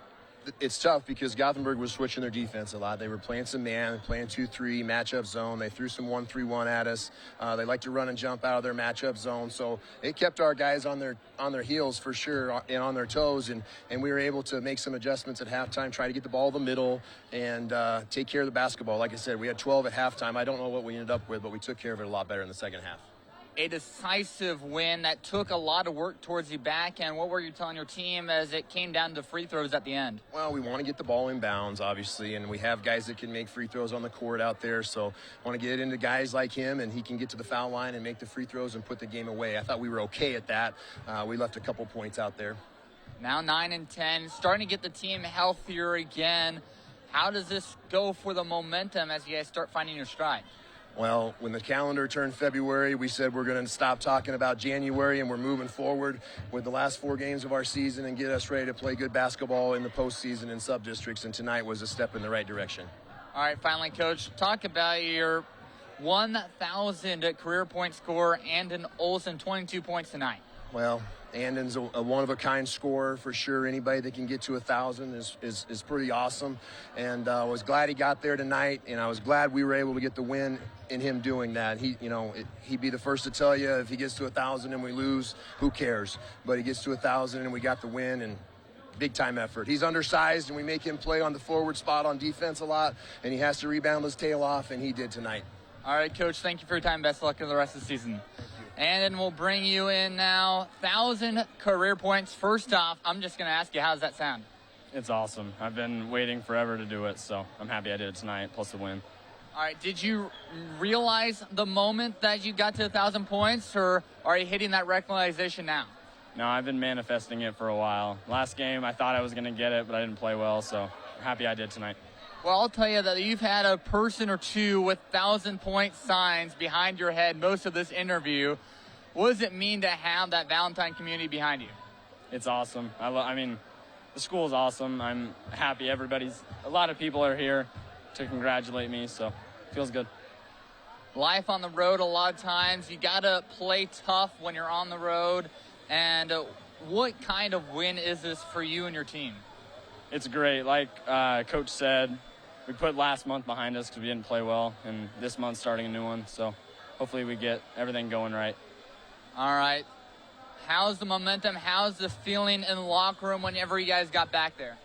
it's tough because Gothenburg was switching their defense a lot. They were playing some man, playing 2-3, matchup zone. They threw some 1-3-1 at us. They like to run and jump out of their matchup zone. So it kept our guys on their heels for sure and on their toes. And we were able to make some adjustments at halftime, try to get the ball in the middle and take care of the basketball. Like I said, we had 12 at halftime. I don't know what we ended up with, but we took care of it a lot better in the second half. A decisive win that took a lot of work towards the back end. What were you telling your team as it came down to free throws at the end? Well, we want to get the ball in bounds, obviously, and we have guys that can make free throws on the court out there. So I want to get it into guys like him, and he can get to the foul line and make the free throws and put the game away. I thought we were okay at that. We left a couple points out there. Now 9-10, starting to get the team healthier again. How does this go for the momentum as you guys start finding your stride? Well, when the calendar turned February, we said we're going to stop talking about January, and we're moving forward with the last 4 games of our season and get us ready to play good basketball in the postseason and sub-districts, and tonight was a step in the right direction. All right, finally, Coach, talk about your 1,000 career point score, Andon Olson, 22 points tonight. Well, Andon's a one-of-a-kind scorer for sure. Anybody that can get to 1,000 is pretty awesome. And I was glad he got there tonight, and I was glad we were able to get the win in him doing that. He'd be the first to tell you if he gets to 1,000 and we lose, who cares? But he gets to 1,000 and we got the win, and big-time effort. He's undersized, and we make him play on the forward spot on defense a lot, and he has to rebound his tail off, and he did tonight. All right, Coach, thank you for your time. Best of luck in the rest of the season. And then we'll bring you in now. 1,000 career points. First off, I'm just going to ask you, how does that sound? It's awesome. I've been waiting forever to do it, so I'm happy I did it tonight, plus the win. All right, did you realize the moment that you got to 1,000 points, or are you hitting that realization now? No, I've been manifesting it for a while. Last game, I thought I was going to get it, but I didn't play well, so I'm happy I did tonight. Well, I'll tell you that you've had a person or two with 1,000-point signs behind your head most of this interview. What does it mean to have that Valentine community behind you? It's awesome. I mean, the school is awesome. I'm happy a lot of people are here to congratulate me, so it feels good. Life on the road, a lot of times, you got to play tough when you're on the road. And what kind of win is this for you and your team? It's great. Like Coach said, we put last month behind us because we didn't play well, and this month's starting a new one. So hopefully we get everything going right. All right. How's the momentum? How's the feeling in the locker room whenever you guys got back there?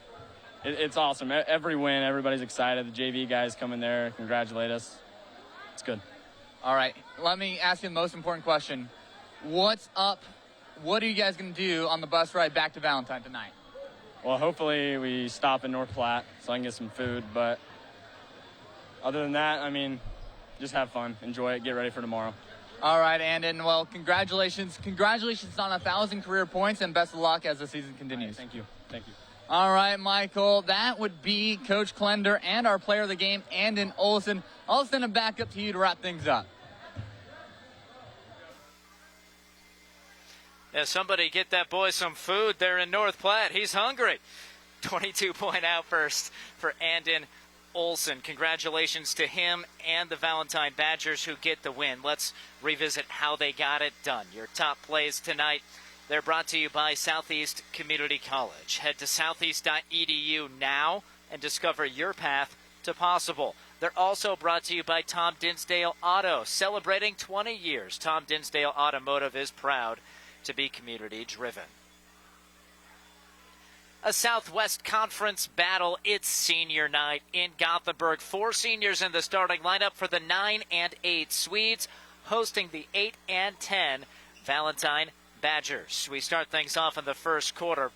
It's awesome. Every win, everybody's excited. The JV guys come in there, congratulate us. It's good. All right. Let me ask you the most important question. What's up? What are you guys going to do on the bus ride back to Valentine tonight? Well, hopefully we stop in North Platte so I can get some food. But other than that, I mean, just have fun, enjoy it, get ready for tomorrow. All right, Andon. Well, congratulations. Congratulations on 1,000 career points, and best of luck as the season continues. Thank you. Thank you. All right, Michael. That would be Coach Klender and our player of the game, Andon Olson. I'll send him back up to you to wrap things up. Yeah, somebody get that boy some food there in North Platte. He's hungry. 22-point outburst for Andon Olson. Congratulations to him and the Valentine Badgers who get the win. Let's revisit how they got it done. Your top plays tonight, they're brought to you by Southeast Community College. Head to southeast.edu now and discover your path to possible. They're also brought to you by Tom Dinsdale Auto, celebrating 20 years. Tom Dinsdale Automotive is proud to be community-driven. A Southwest Conference battle. It's senior night in Gothenburg. 4 seniors in the starting lineup for the 9 and 8 Swedes, hosting the 8 and 10 Valentine Badgers. We start things off in the first quarter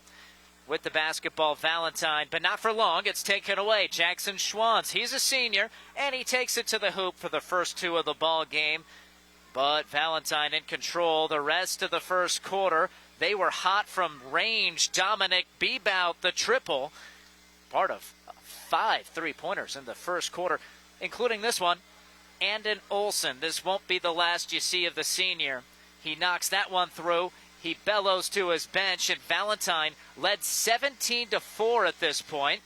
with the basketball. Valentine, but not for long. It's taken away. Jackson Schwantz, he's a senior, and he takes it to the hoop for the first 2 of the ball game. But Valentine in control the rest of the first quarter. They were hot from range. Dominic Bebout, the triple, part of 5 3-pointers in the first quarter, including this one. Andon Olson, this won't be the last you see of the senior. He knocks that one through. He bellows to his bench, and Valentine led 17-4 at this point.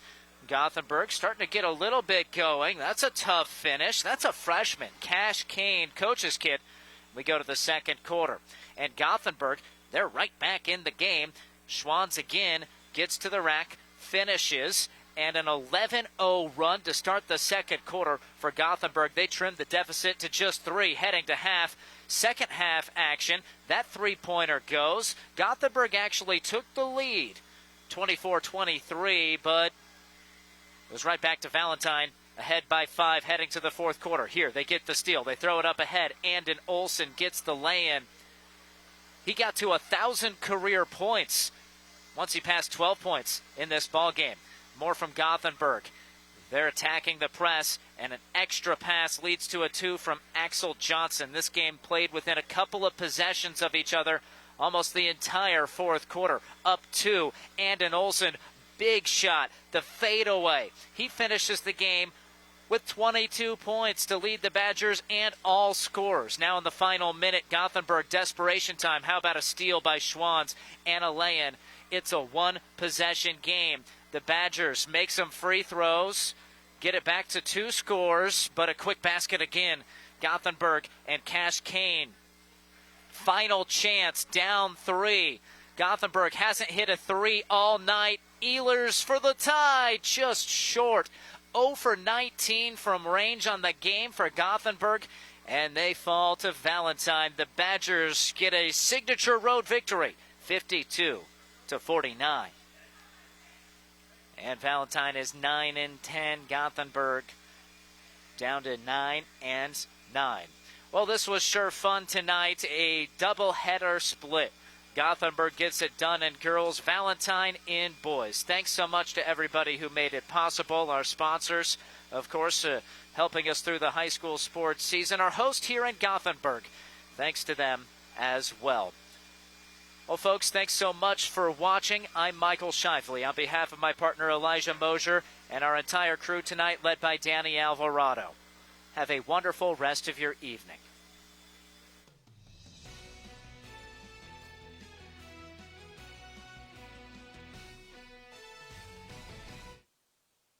Gothenburg starting to get a little bit going. That's a tough finish. That's a freshman, Cash Kane, coach's kid. We go to the second quarter, and Gothenburg, they're right back in the game. Schwantz again gets to the rack, finishes, and an 11-0 run to start the second quarter for Gothenburg. They trimmed the deficit to just 3 heading to half. Second half action, that 3-pointer goes. Gothenburg actually took the lead, 24-23, but it was right back to Valentine. Ahead by 5 heading to the fourth quarter. Here, they get the steal. They throw it up ahead. Andon Olson gets the lay-in. He got to 1,000 career points once he passed 12 points in this ball game. More from Gothenburg. They're attacking the press, and an extra pass leads to a 2 from Axel Johnson. This game played within a couple of possessions of each other almost the entire fourth quarter. Up 2, Andon Olson, big shot, the fadeaway. He finishes the game with 22 points to lead the Badgers and all scorers. Now in the final minute, Gothenburg desperation time. How about a steal by Schwantz and a lay-in? It's a one-possession game. The Badgers make some free throws, get it back to 2 scores, but a quick basket again. Gothenburg and Cash Kane. Final chance, down 3. Gothenburg hasn't hit a 3 all night. Ehlers for the tie, just short. 0 for 19 from range on the game for Gothenburg, and they fall to Valentine. The Badgers get a signature road victory, 52-49. And Valentine is 9 and 10. Gothenburg down to 9 and 9. Well, this was sure fun tonight. A doubleheader split. Gothenburg gets it done in girls, Valentine in boys. Thanks so much to everybody who made it possible. Our sponsors, of course, helping us through the high school sports season. Our host here in Gothenburg, thanks to them as well. Well, folks, thanks so much for watching. I'm Michael Shifley on behalf of my partner Elijah Mosier and our entire crew tonight led by Danny Alvarado. Have a wonderful rest of your evening.